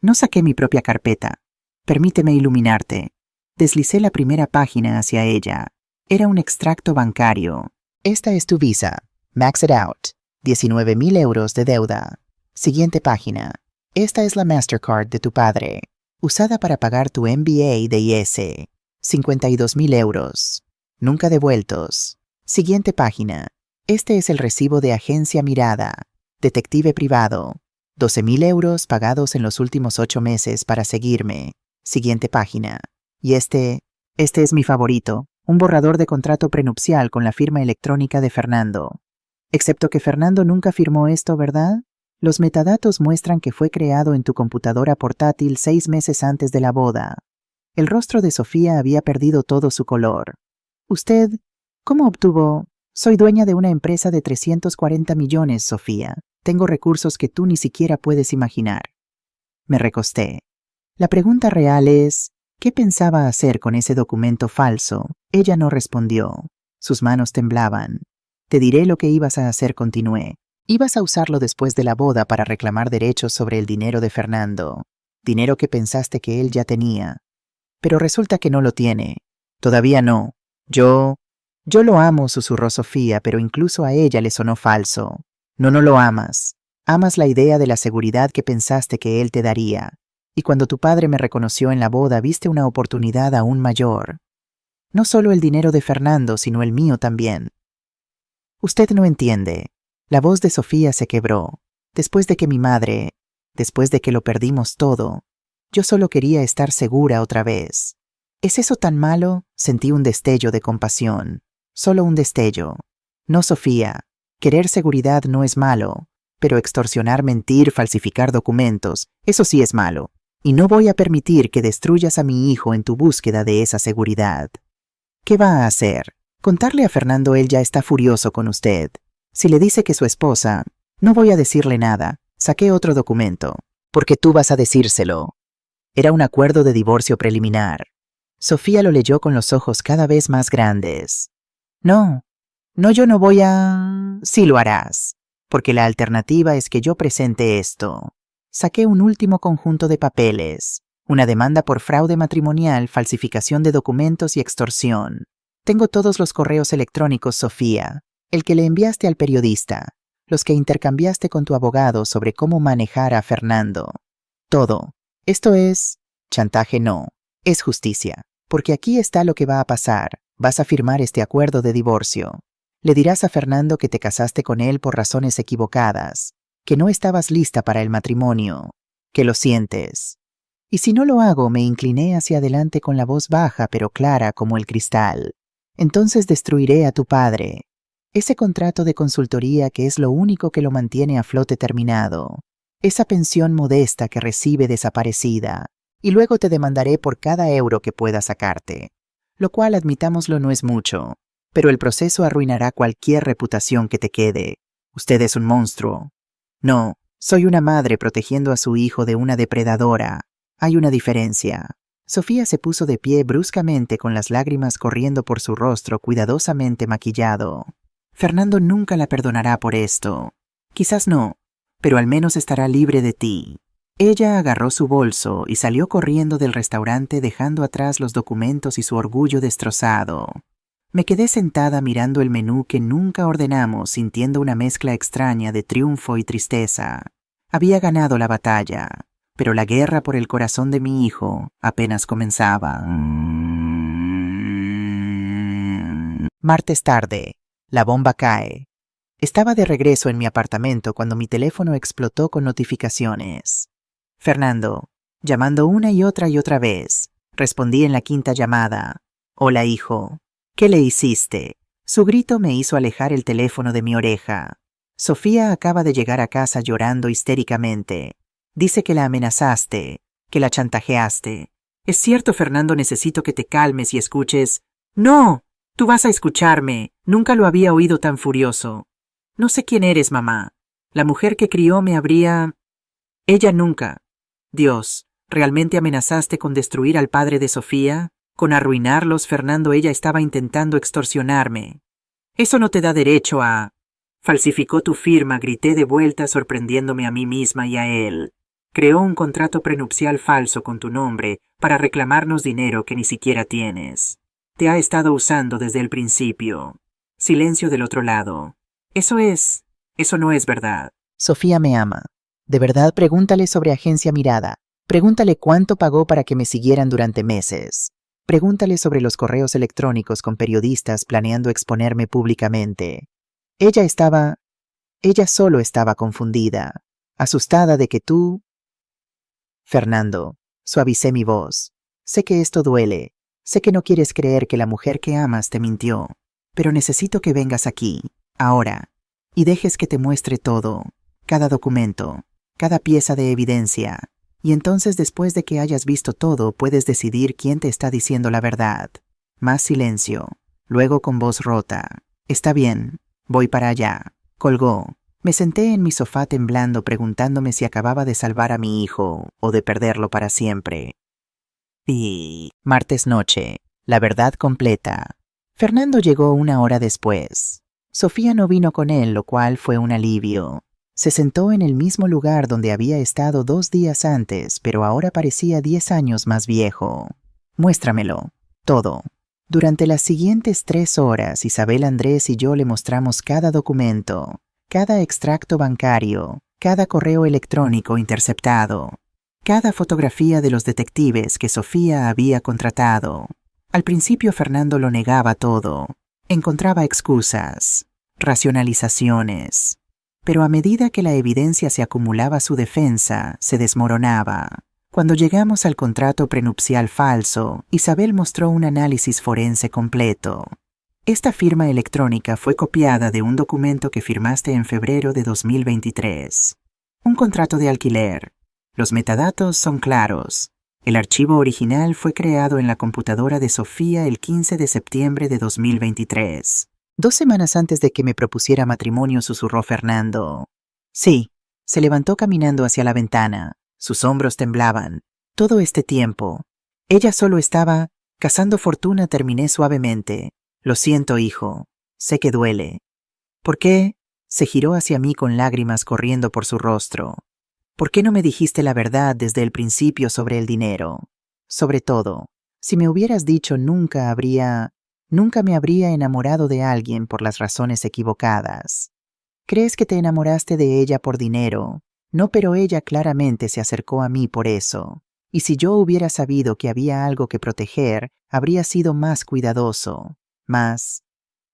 No saqué mi propia carpeta. Permíteme iluminarte. Deslicé la primera página hacia ella. Era un extracto bancario. Esta es tu visa. Max it out. 19,000 euros de deuda. Siguiente página. Esta es la Mastercard de tu padre, usada para pagar tu MBA de IS. 52,000 euros. Nunca devueltos. Siguiente página. Este es el recibo de agencia Mirada, detective privado. 12,000 euros pagados en los últimos 8 meses para seguirme. Siguiente página. Y este es mi favorito, un borrador de contrato prenupcial con la firma electrónica de Fernando. Excepto que Fernando nunca firmó esto, ¿verdad? Los metadatos muestran que fue creado en tu computadora portátil 6 meses antes de la boda. El rostro de Sofía había perdido todo su color. ¿Usted cómo obtuvo? Soy dueña de una empresa de 340 millones, Sofía. Tengo recursos que tú ni siquiera puedes imaginar. Me recosté. La pregunta real es, ¿qué pensaba hacer con ese documento falso? Ella no respondió. Sus manos temblaban. Te diré lo que ibas a hacer, continué. Ibas a usarlo después de la boda para reclamar derechos sobre el dinero de Fernando. Dinero que pensaste que él ya tenía. Pero resulta que no lo tiene. Todavía no. Yo lo amo, susurró Sofía, pero incluso a ella le sonó falso. No lo amas. Amas la idea de la seguridad que pensaste que él te daría. Y cuando tu padre me reconoció en la boda, viste una oportunidad aún mayor. No solo el dinero de Fernando, sino el mío también. Usted no entiende. La voz de Sofía se quebró. Después de que lo perdimos todo, yo solo quería estar segura otra vez. ¿Es eso tan malo? Sentí un destello de compasión. Solo un destello. No, Sofía. Querer seguridad no es malo, pero extorsionar, mentir, falsificar documentos, eso sí es malo. Y no voy a permitir que destruyas a mi hijo en tu búsqueda de esa seguridad. ¿Qué va a hacer? Contarle a Fernando, él ya está furioso con usted. Si le dice que su esposa, no voy a decirle nada. Saqué otro documento. Porque tú vas a decírselo. Era un acuerdo de divorcio preliminar. Sofía lo leyó con los ojos cada vez más grandes. No, yo no voy a... Sí lo harás. Porque la alternativa es que yo presente esto. Saqué un último conjunto de papeles. Una demanda por fraude matrimonial, falsificación de documentos y extorsión. Tengo todos los correos electrónicos, Sofía. El que le enviaste al periodista. Los que intercambiaste con tu abogado sobre cómo manejar a Fernando. Todo. Esto es... chantaje no. Es justicia. Porque aquí está lo que va a pasar. Vas a firmar este acuerdo de divorcio. Le dirás a Fernando que te casaste con él por razones equivocadas. Que no estabas lista para el matrimonio. Que lo sientes. Y si no lo hago, me incliné hacia adelante con la voz baja pero clara como el cristal. Entonces destruiré a tu padre. Ese contrato de consultoría que es lo único que lo mantiene a flote terminado. Esa pensión modesta que recibe desaparecida. Y luego te demandaré por cada euro que pueda sacarte. Lo cual, admitámoslo, no es mucho. Pero el proceso arruinará cualquier reputación que te quede. Usted es un monstruo. No, soy una madre protegiendo a su hijo de una depredadora. Hay una diferencia. Sofía se puso de pie bruscamente con las lágrimas corriendo por su rostro cuidadosamente maquillado. Fernando nunca la perdonará por esto. Quizás no, pero al menos estará libre de ti. Ella agarró su bolso y salió corriendo del restaurante dejando atrás los documentos y su orgullo destrozado. Me quedé sentada mirando el menú que nunca ordenamos, sintiendo una mezcla extraña de triunfo y tristeza. Había ganado la batalla, pero la guerra por el corazón de mi hijo apenas comenzaba. Martes tarde. La bomba cae. Estaba de regreso en mi apartamento cuando mi teléfono explotó con notificaciones. Fernando, llamando una y otra vez. Respondí en la quinta llamada. Hola, hijo. ¿Qué le hiciste? Su grito me hizo alejar el teléfono de mi oreja. Sofía acaba de llegar a casa llorando histéricamente. Dice que la amenazaste, que la chantajeaste. Es cierto, Fernando, necesito que te calmes y escuches. ¡No! Tú vas a escucharme. Nunca lo había oído tan furioso. No sé quién eres, mamá. La mujer que crió me habría... Ella nunca. Dios, ¿realmente amenazaste con destruir al padre de Sofía? Con arruinarlos, Fernando, ella estaba intentando extorsionarme. Eso no te da derecho a... Falsificó tu firma, grité de vuelta sorprendiéndome a mí misma y a él. Creó un contrato prenupcial falso con tu nombre para reclamarnos dinero que ni siquiera tienes. Te ha estado usando desde el principio. Silencio del otro lado. Eso no es verdad. Sofía me ama. De verdad, pregúntale sobre Agencia Mirada. Pregúntale cuánto pagó para que me siguieran durante meses. Pregúntale sobre los correos electrónicos con periodistas planeando exponerme públicamente. Ella solo estaba confundida, asustada de que tú... Fernando, suavicé mi voz. Sé que esto duele. Sé que no quieres creer que la mujer que amas te mintió, pero necesito que vengas aquí, ahora, y dejes que te muestre todo, cada documento, cada pieza de evidencia, y entonces después de que hayas visto todo puedes decidir quién te está diciendo la verdad. Más silencio, luego con voz rota. Está bien, voy para allá. Colgó. Me senté en mi sofá temblando preguntándome si acababa de salvar a mi hijo o de perderlo para siempre. Y martes noche, la verdad completa. Fernando llegó una hora después. Sofía no vino con él, lo cual fue un alivio. Se sentó en el mismo lugar donde había estado 2 días antes, pero ahora parecía 10 años más viejo. Muéstramelo. Todo. Durante las siguientes 3 horas, Isabel Andrés y yo le mostramos cada documento, cada extracto bancario, cada correo electrónico interceptado, cada fotografía de los detectives que Sofía había contratado. Al principio Fernando lo negaba todo. Encontraba excusas, racionalizaciones. Pero a medida que la evidencia se acumulaba a su defensa, se desmoronaba. Cuando llegamos al contrato prenupcial falso, Isabel mostró un análisis forense completo. Esta firma electrónica fue copiada de un documento que firmaste en febrero de 2023. Un contrato de alquiler. Los metadatos son claros. El archivo original fue creado en la computadora de Sofía el 15 de septiembre de 2023. 2 semanas antes de que me propusiera matrimonio, susurró Fernando. Sí, se levantó caminando hacia la ventana. Sus hombros temblaban. Todo este tiempo. Ella solo estaba cazando fortuna, terminé suavemente. Lo siento, hijo. Sé que duele. ¿Por qué? Se giró hacia mí con lágrimas corriendo por su rostro. ¿Por qué no me dijiste la verdad desde el principio sobre el dinero? Sobre todo, si me hubieras dicho nunca me habría enamorado de alguien por las razones equivocadas. ¿Crees que te enamoraste de ella por dinero? No, pero ella claramente se acercó a mí por eso. Y si yo hubiera sabido que había algo que proteger, habría sido más cuidadoso. Más...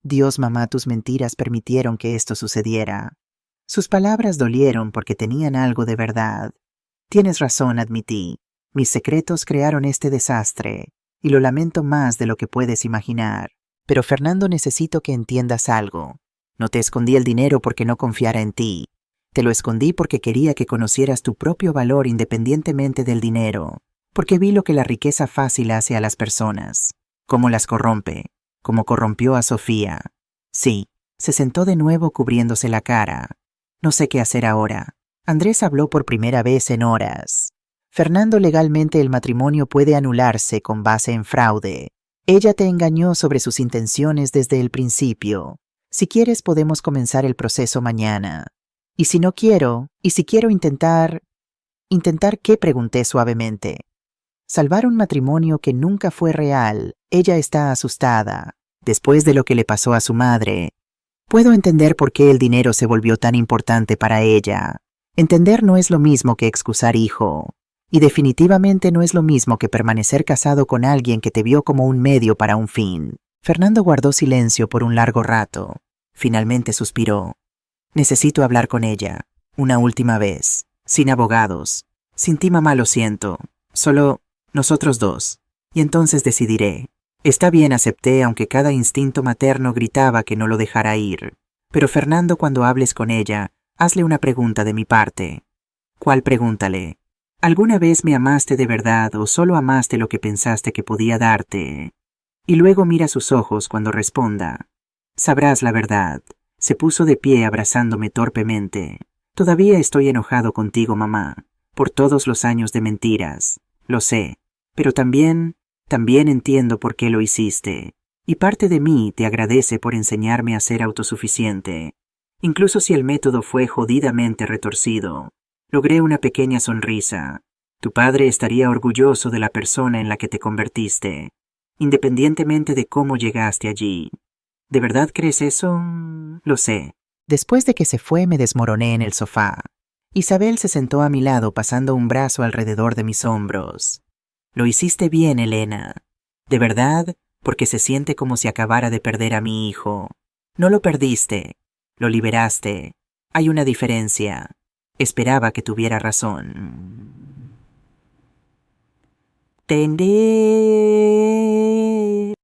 Dios, mamá, tus mentiras permitieron que esto sucediera. Sus palabras dolieron porque tenían algo de verdad. Tienes razón, admití. Mis secretos crearon este desastre, y lo lamento más de lo que puedes imaginar. Pero Fernando, necesito que entiendas algo. No te escondí el dinero porque no confiara en ti. Te lo escondí porque quería que conocieras tu propio valor independientemente del dinero, porque vi lo que la riqueza fácil hace a las personas, cómo las corrompe, como corrompió a Sofía. Sí, se sentó de nuevo cubriéndose la cara. No sé qué hacer ahora. Andrés habló por primera vez en horas. Fernando, legalmente el matrimonio puede anularse con base en fraude. Ella te engañó sobre sus intenciones desde el principio. Si quieres podemos comenzar el proceso mañana. Y si no quiero, y si quiero intentar... ¿Intentar qué?, pregunté suavemente. Salvar un matrimonio que nunca fue real. Ella está asustada. Después de lo que le pasó a su madre, puedo entender por qué el dinero se volvió tan importante para ella. Entender no es lo mismo que excusar, hijo. Y definitivamente no es lo mismo que permanecer casado con alguien que te vio como un medio para un fin. Fernando guardó silencio por un largo rato. Finalmente suspiró. Necesito hablar con ella. Una última vez. Sin abogados. Sin ti, mamá, lo siento. Solo nosotros dos. Y entonces decidiré. Está bien, acepté, aunque cada instinto materno gritaba que no lo dejara ir. Pero Fernando, cuando hables con ella, hazle una pregunta de mi parte. ¿Cuál? Pregúntale. ¿Alguna vez me amaste de verdad o solo amaste lo que pensaste que podía darte? Y luego mira sus ojos cuando responda. Sabrás la verdad. Se puso de pie abrazándome torpemente. Todavía estoy enojado contigo, mamá, por todos los años de mentiras. Lo sé, pero también entiendo por qué lo hiciste. Y parte de mí te agradece por enseñarme a ser autosuficiente. Incluso si el método fue jodidamente retorcido. Logré una pequeña sonrisa. Tu padre estaría orgulloso de la persona en la que te convertiste, independientemente de cómo llegaste allí. ¿De verdad crees eso? Lo sé. Después de que se fue, me desmoroné en el sofá. Isabel se sentó a mi lado pasando un brazo alrededor de mis hombros. Lo hiciste bien, Elena. De verdad, porque se siente como si acabara de perder a mi hijo. No lo perdiste, lo liberaste. Hay una diferencia. Esperaba que tuviera razón. Tendé.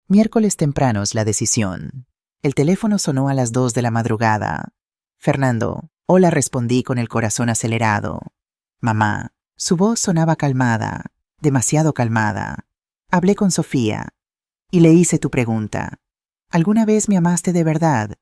Miércoles tempranos, la decisión. El teléfono sonó a las 2 de la madrugada. Fernando. Hola, respondí con el corazón acelerado. Mamá. Su voz sonaba calmada, demasiado calmada. Hablé con Sofía y le hice tu pregunta. ¿Alguna vez me amaste de verdad?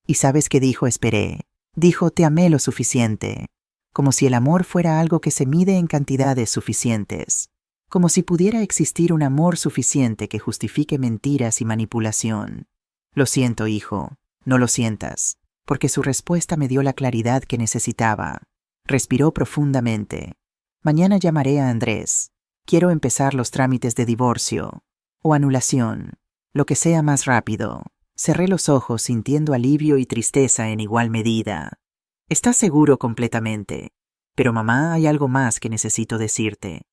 ¿Y sabes qué dijo? Esperé. Dijo, te amé lo suficiente. Como si el amor fuera algo que se mide en cantidades suficientes. Como si pudiera existir un amor suficiente que justifique mentiras y manipulación. Lo siento, hijo. No lo sientas. Porque su respuesta me dio la claridad que necesitaba. Respiró profundamente. Mañana llamaré a Andrés. Quiero empezar los trámites de divorcio. O anulación. Lo que sea más rápido. Cerré los ojos sintiendo alivio y tristeza en igual medida. Estás seguro completamente. Pero mamá, hay algo más que necesito decirte.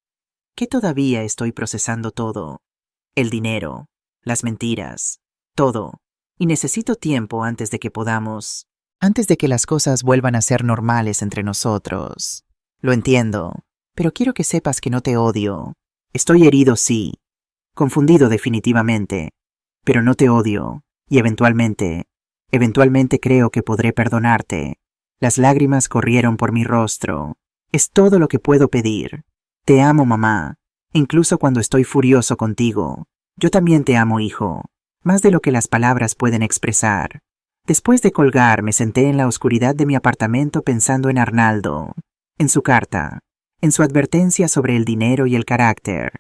Que todavía estoy procesando todo. El dinero, las mentiras, todo. Y necesito tiempo antes de que las cosas vuelvan a ser normales entre nosotros. Lo entiendo, pero quiero que sepas que no te odio. Estoy herido, sí. Confundido definitivamente. Pero no te odio. Y eventualmente creo que podré perdonarte. Las lágrimas corrieron por mi rostro. Es todo lo que puedo pedir. Te amo, mamá. Incluso cuando estoy furioso contigo. Yo también te amo, hijo. Más de lo que las palabras pueden expresar. Después de colgar, me senté en la oscuridad de mi apartamento pensando en Arnaldo, en su carta, en su advertencia sobre el dinero y el carácter.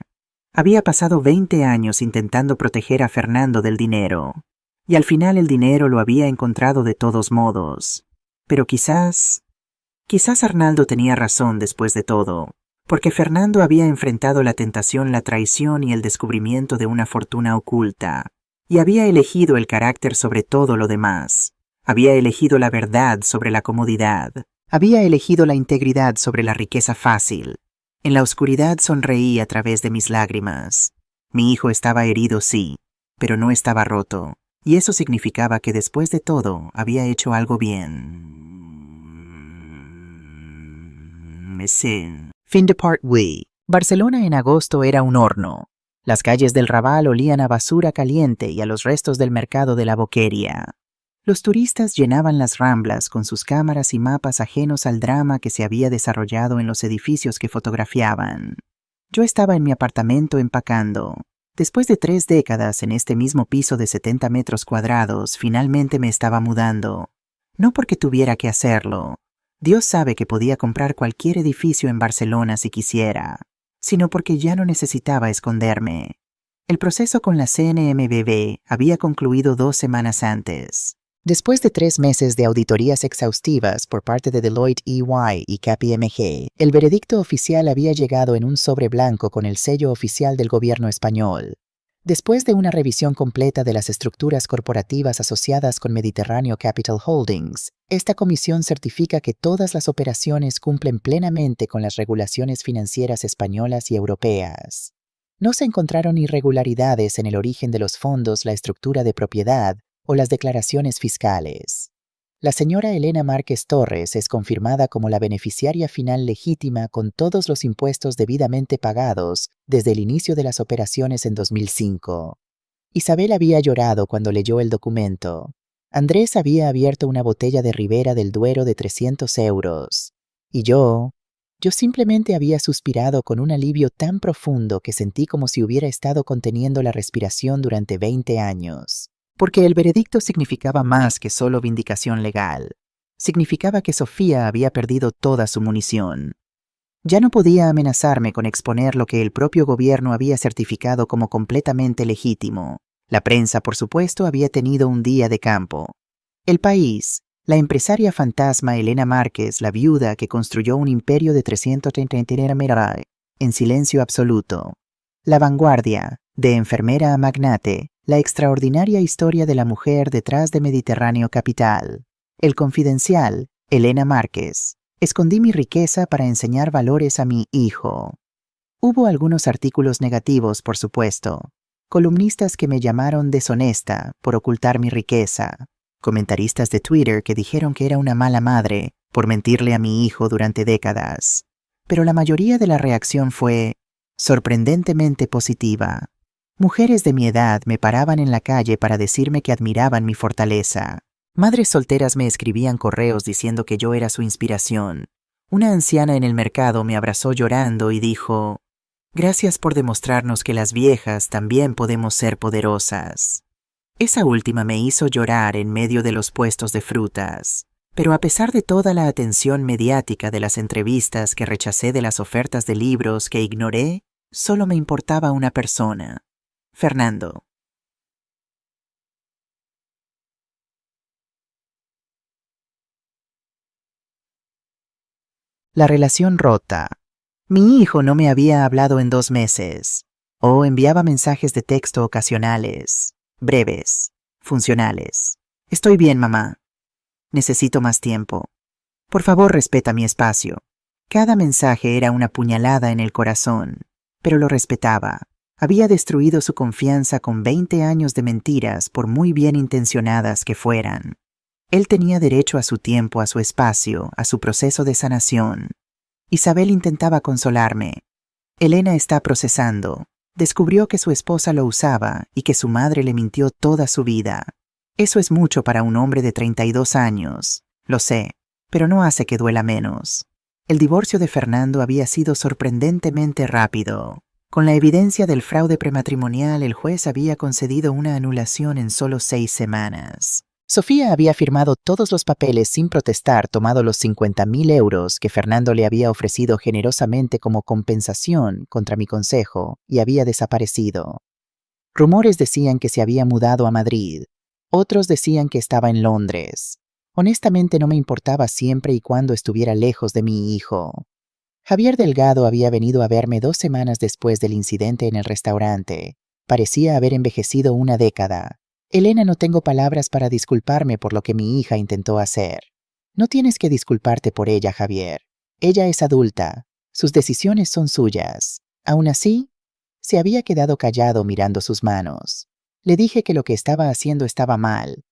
Había pasado 20 años intentando proteger a Fernando del dinero, y al final el dinero lo había encontrado de todos modos. Pero quizás Arnaldo tenía razón después de todo, porque Fernando había enfrentado la tentación, la traición y el descubrimiento de una fortuna oculta. Y había elegido el carácter sobre todo lo demás. Había elegido la verdad sobre la comodidad. Había elegido la integridad sobre la riqueza fácil. En la oscuridad sonreí a través de mis lágrimas. Mi hijo estaba herido, sí, pero no estaba roto. Y eso significaba que después de todo había hecho algo bien. Fin de part we. Barcelona en agosto era un horno. Las calles del Raval olían a basura caliente y a los restos del mercado de la Boqueria. Los turistas llenaban las ramblas con sus cámaras y mapas ajenos al drama que se había desarrollado en los edificios que fotografiaban. Yo estaba en mi apartamento empacando. Después de 3 décadas en este mismo piso de 70 metros cuadrados, finalmente me estaba mudando. No porque tuviera que hacerlo. Dios sabe que podía comprar cualquier edificio en Barcelona si quisiera, sino porque ya no necesitaba esconderme. El proceso con la CNMV había concluido 2 semanas antes. Después de 3 meses de auditorías exhaustivas por parte de Deloitte EY y KPMG, el veredicto oficial había llegado en un sobre blanco con el sello oficial del gobierno español. Después de una revisión completa de las estructuras corporativas asociadas con Mediterráneo Capital Holdings, esta comisión certifica que todas las operaciones cumplen plenamente con las regulaciones financieras españolas y europeas. No se encontraron irregularidades en el origen de los fondos, la estructura de propiedad o las declaraciones fiscales. La señora Elena Márquez Torres es confirmada como la beneficiaria final legítima con todos los impuestos debidamente pagados desde el inicio de las operaciones en 2005. Isabel había llorado cuando leyó el documento. Andrés había abierto una botella de Ribera del Duero de 300 euros. Y yo simplemente había suspirado con un alivio tan profundo que sentí como si hubiera estado conteniendo la respiración durante 20 años. Porque el veredicto significaba más que solo vindicación legal. Significaba que Sofía había perdido toda su munición. Ya no podía amenazarme con exponer lo que el propio gobierno había certificado como completamente legítimo. La prensa, por supuesto, había tenido un día de campo. El País, la empresaria fantasma Elena Márquez, la viuda que construyó un imperio de 330 metros en silencio absoluto. La Vanguardia, de enfermera a magnate, la extraordinaria historia de la mujer detrás de Mediterráneo Capital. El Confidencial, Elena Márquez. Escondí mi riqueza para enseñar valores a mi hijo. Hubo algunos artículos negativos, por supuesto. Columnistas que me llamaron deshonesta por ocultar mi riqueza. Comentaristas de Twitter que dijeron que era una mala madre por mentirle a mi hijo durante décadas. Pero la mayoría de la reacción fue sorprendentemente positiva. Mujeres de mi edad me paraban en la calle para decirme que admiraban mi fortaleza. Madres solteras me escribían correos diciendo que yo era su inspiración. Una anciana en el mercado me abrazó llorando y dijo: «Gracias por demostrarnos que las viejas también podemos ser poderosas». Esa última me hizo llorar en medio de los puestos de frutas. Pero a pesar de toda la atención mediática de las entrevistas que rechacé, de las ofertas de libros que ignoré, solo me importaba una persona: Fernando. La relación rota. Mi hijo no me había hablado en 2 meses. O enviaba mensajes de texto ocasionales, breves, funcionales. «Estoy bien, mamá. Necesito más tiempo. Por favor, respeta mi espacio». Cada mensaje era una puñalada en el corazón, pero lo respetaba. Había destruido su confianza con 20 años de mentiras, por muy bien intencionadas que fueran. Él tenía derecho a su tiempo, a su espacio, a su proceso de sanación. Isabel intentaba consolarme. Elena está procesando. Descubrió que su esposa lo usaba y que su madre le mintió toda su vida. Eso es mucho para un hombre de 32 años, lo sé, pero no hace que duela menos. El divorcio de Fernando había sido sorprendentemente rápido. Con la evidencia del fraude prematrimonial, el juez había concedido una anulación en solo 6 semanas. Sofía había firmado todos los papeles sin protestar, tomado los 50.000 euros que Fernando le había ofrecido generosamente como compensación contra mi consejo, y había desaparecido. Rumores decían que se había mudado a Madrid. Otros decían que estaba en Londres. Honestamente no me importaba siempre y cuando estuviera lejos de mi hijo. Javier Delgado había venido a verme 2 semanas después del incidente en el restaurante. Parecía haber envejecido una década. «Elena, no tengo palabras para disculparme por lo que mi hija intentó hacer». «No tienes que disculparte por ella, Javier. Ella es adulta. Sus decisiones son suyas». Aún así, se había quedado callado mirando sus manos. Le dije que lo que estaba haciendo estaba mal,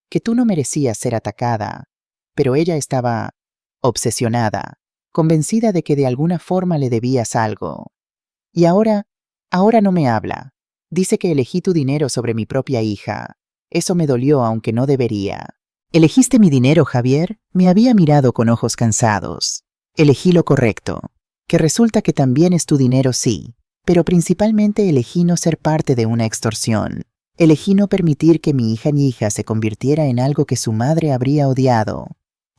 que tú no merecías ser atacada, pero ella estaba obsesionada, convencida de que de alguna forma le debías algo. Y ahora no me habla. Dice que elegí tu dinero sobre mi propia hija. Eso me dolió, aunque no debería. «¿Elegiste mi dinero, Javier?» Me había mirado con ojos cansados. Elegí lo correcto, que resulta que también es tu dinero, sí, pero principalmente elegí no ser parte de una extorsión. Elegí no permitir que mi hija se convirtiera en algo que su madre habría odiado.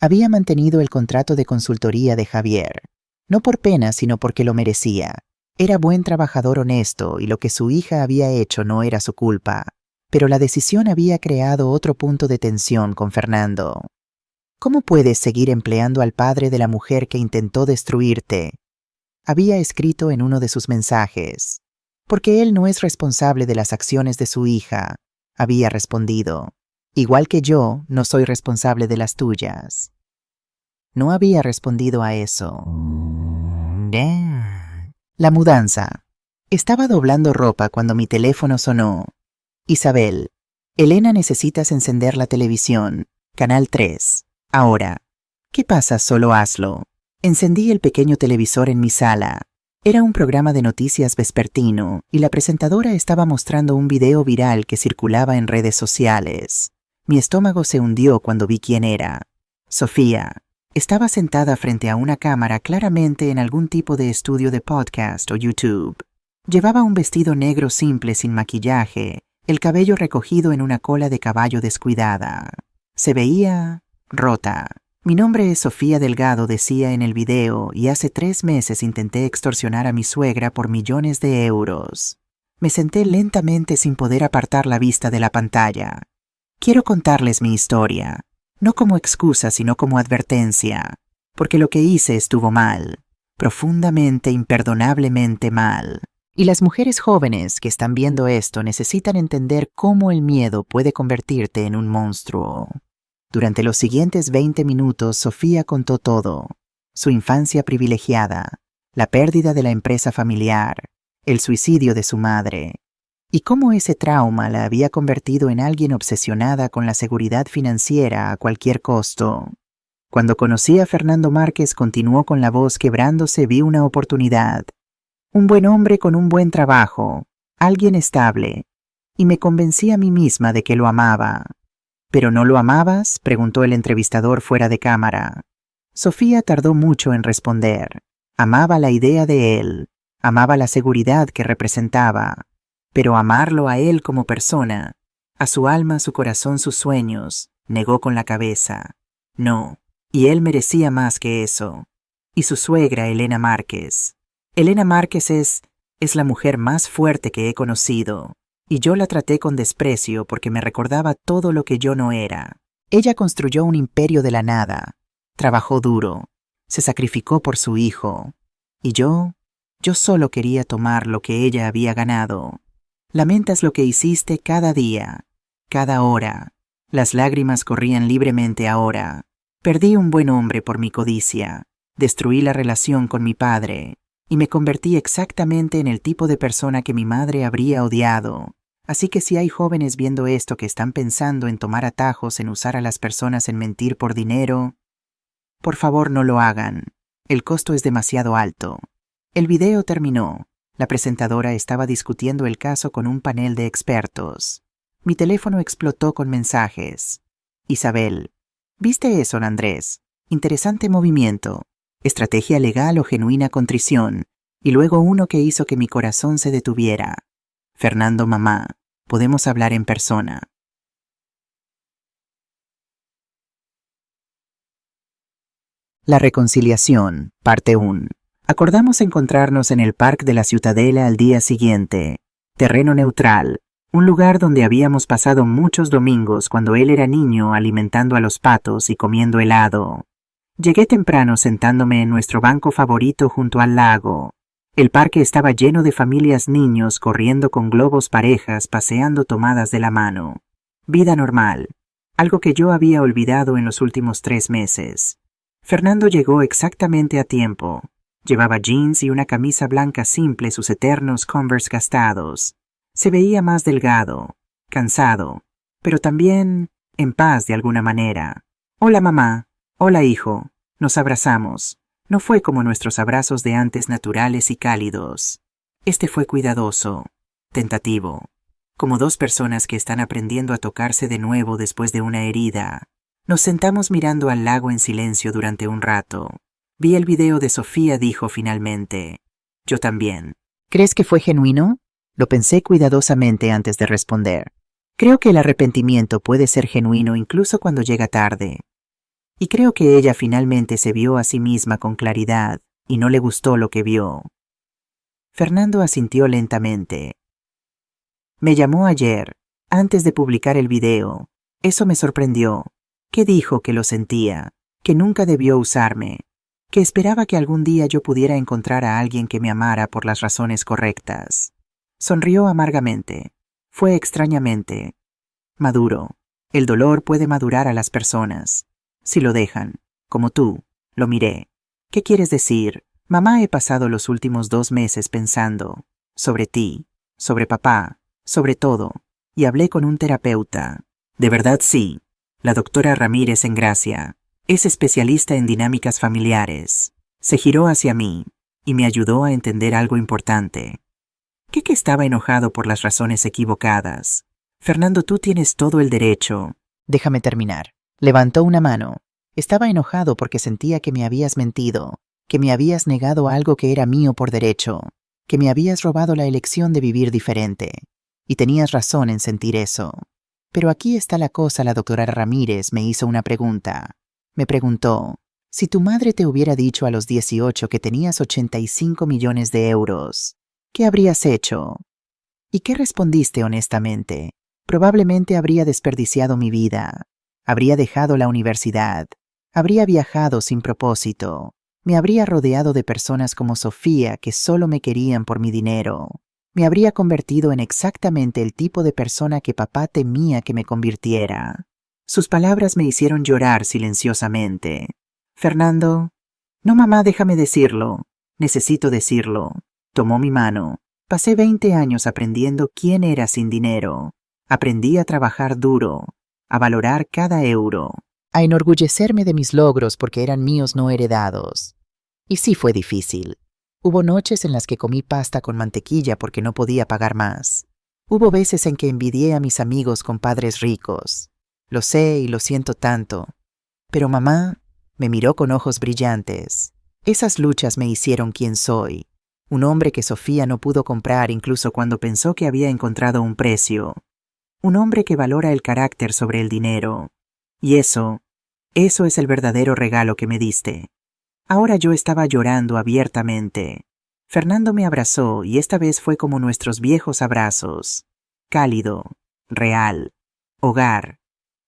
Había mantenido el contrato de consultoría de Javier, no por pena, sino porque lo merecía. Era buen trabajador honesto y lo que su hija había hecho no era su culpa. Pero la decisión había creado otro punto de tensión con Fernando. ¿Cómo puedes seguir empleando al padre de la mujer que intentó destruirte?, había escrito en uno de sus mensajes. Porque él no es responsable de las acciones de su hija, había respondido. Igual que yo, no soy responsable de las tuyas. No había respondido a eso. La mudanza. Estaba doblando ropa cuando mi teléfono sonó. Isabel. Elena, necesitas encender la televisión. Canal 3. Ahora. ¿Qué pasa? Solo hazlo. Encendí el pequeño televisor en mi sala. Era un programa de noticias vespertino y la presentadora estaba mostrando un video viral que circulaba en redes sociales. Mi estómago se hundió cuando vi quién era. Sofía. Estaba sentada frente a una cámara, claramente en algún tipo de estudio de podcast o YouTube. Llevaba un vestido negro simple sin maquillaje, el cabello recogido en una cola de caballo descuidada. Se veía rota. Mi nombre es Sofía Delgado, decía en el video, y hace 3 meses intenté extorsionar a mi suegra por millones de euros. Me senté lentamente sin poder apartar la vista de la pantalla. Quiero contarles mi historia, no como excusa sino como advertencia, porque lo que hice estuvo mal, profundamente, imperdonablemente mal. Y las mujeres jóvenes que están viendo esto necesitan entender cómo el miedo puede convertirte en un monstruo. Durante los siguientes 20 minutos, Sofía contó todo: su infancia privilegiada, la pérdida de la empresa familiar, el suicidio de su madre, y cómo ese trauma la había convertido en alguien obsesionada con la seguridad financiera a cualquier costo. Cuando conocí a Fernando Márquez, continuó con la voz quebrándose, vi una oportunidad. Un buen hombre con un buen trabajo, alguien estable, y me convencí a mí misma de que lo amaba. ¿Pero no lo amabas?, preguntó el entrevistador fuera de cámara. Sofía tardó mucho en responder. Amaba la idea de él, amaba la seguridad que representaba, pero amarlo a él como persona, a su alma, su corazón, sus sueños, negó con la cabeza. No, y él merecía más que eso. Y su suegra, Elena Márquez. Elena Márquez es la mujer más fuerte que he conocido. Y yo la traté con desprecio porque me recordaba todo lo que yo no era. Ella construyó un imperio de la nada, trabajó duro, se sacrificó por su hijo. Y yo solo quería tomar lo que ella había ganado. Lamentas lo que hiciste cada día, cada hora. Las lágrimas corrían libremente ahora. Perdí un buen hombre por mi codicia. Destruí la relación con mi padre. Y me convertí exactamente en el tipo de persona que mi madre habría odiado. Así que si hay jóvenes viendo esto que están pensando en tomar atajos, en usar a las personas, en mentir por dinero, por favor no lo hagan. El costo es demasiado alto. El video terminó. La presentadora estaba discutiendo el caso con un panel de expertos. Mi teléfono explotó con mensajes. Isabel. ¿Viste eso, Andrés? Interesante movimiento. Estrategia legal o genuina contrición, y luego uno que hizo que mi corazón se detuviera. Fernando, mamá, podemos hablar en persona. La reconciliación, parte 1. Acordamos encontrarnos en el Parque de la Ciutadella al día siguiente. Terreno neutral, un lugar donde habíamos pasado muchos domingos cuando él era niño, alimentando a los patos y comiendo helado. Llegué temprano sentándome en nuestro banco favorito junto al lago. El parque estaba lleno de familias, niños corriendo con globos, parejas paseando tomadas de la mano. Vida normal, algo que yo había olvidado en los últimos 3 meses. Fernando llegó exactamente a tiempo. Llevaba jeans y una camisa blanca simple, sus eternos Converse gastados. Se veía más delgado, cansado, pero también en paz de alguna manera. Hola, mamá. Hola, hijo. Nos abrazamos. No fue como nuestros abrazos de antes, naturales y cálidos. Este fue cuidadoso, tentativo, como 2 personas que están aprendiendo a tocarse de nuevo después de una herida. Nos sentamos mirando al lago en silencio durante un rato. Vi el video de Sofía, dijo finalmente. Yo también. ¿Crees que fue genuino? Lo pensé cuidadosamente antes de responder. Creo que el arrepentimiento puede ser genuino incluso cuando llega tarde. Y creo que ella finalmente se vio a sí misma con claridad y no le gustó lo que vio. Fernando asintió lentamente. Me llamó ayer, antes de publicar el video. Eso me sorprendió. ¿Qué dijo? Que lo sentía, que nunca debió usarme, que esperaba que algún día yo pudiera encontrar a alguien que me amara por las razones correctas. Sonrió amargamente. Fue extrañamente maduro. El dolor puede madurar a las personas, si lo dejan, como tú. Lo miré. ¿Qué quieres decir? Mamá, he pasado los últimos 2 meses pensando sobre ti, sobre papá, sobre todo, y hablé con un terapeuta. De verdad sí. La doctora Ramírez en Gracia. Es especialista en dinámicas familiares. Se giró hacia mí y me ayudó a entender algo importante. Que estaba enojado por las razones equivocadas. Fernando, tú tienes todo el derecho. Déjame terminar. Levantó una mano. Estaba enojado porque sentía que me habías mentido, que me habías negado algo que era mío por derecho, que me habías robado la elección de vivir diferente. Y tenías razón en sentir eso. Pero aquí está la cosa, la doctora Ramírez me hizo una pregunta. Me preguntó, si tu madre te hubiera dicho a los 18 que tenías 85 millones de euros, ¿qué habrías hecho? ¿Y qué respondiste honestamente? Probablemente habría desperdiciado mi vida. Habría dejado la universidad. Habría viajado sin propósito. Me habría rodeado de personas como Sofía que solo me querían por mi dinero. Me habría convertido en exactamente el tipo de persona que papá temía que me convirtiera. Sus palabras me hicieron llorar silenciosamente. Fernando. No, mamá, déjame decirlo. Necesito decirlo. Tomó mi mano. Pasé 20 años aprendiendo quién era sin dinero. Aprendí a trabajar duro, a valorar cada euro, a enorgullecerme de mis logros porque eran míos no heredados. Y sí fue difícil. Hubo noches en las que comí pasta con mantequilla porque no podía pagar más. Hubo veces en que envidié a mis amigos con padres ricos. Lo sé y lo siento tanto. Pero mamá me miró con ojos brillantes. Esas luchas me hicieron quien soy. Un hombre que Sofía no pudo comprar incluso cuando pensó que había encontrado un precio. Un hombre que valora el carácter sobre el dinero. Y eso es el verdadero regalo que me diste. Ahora yo estaba llorando abiertamente. Fernando me abrazó y esta vez fue como nuestros viejos abrazos. Cálido, real, hogar.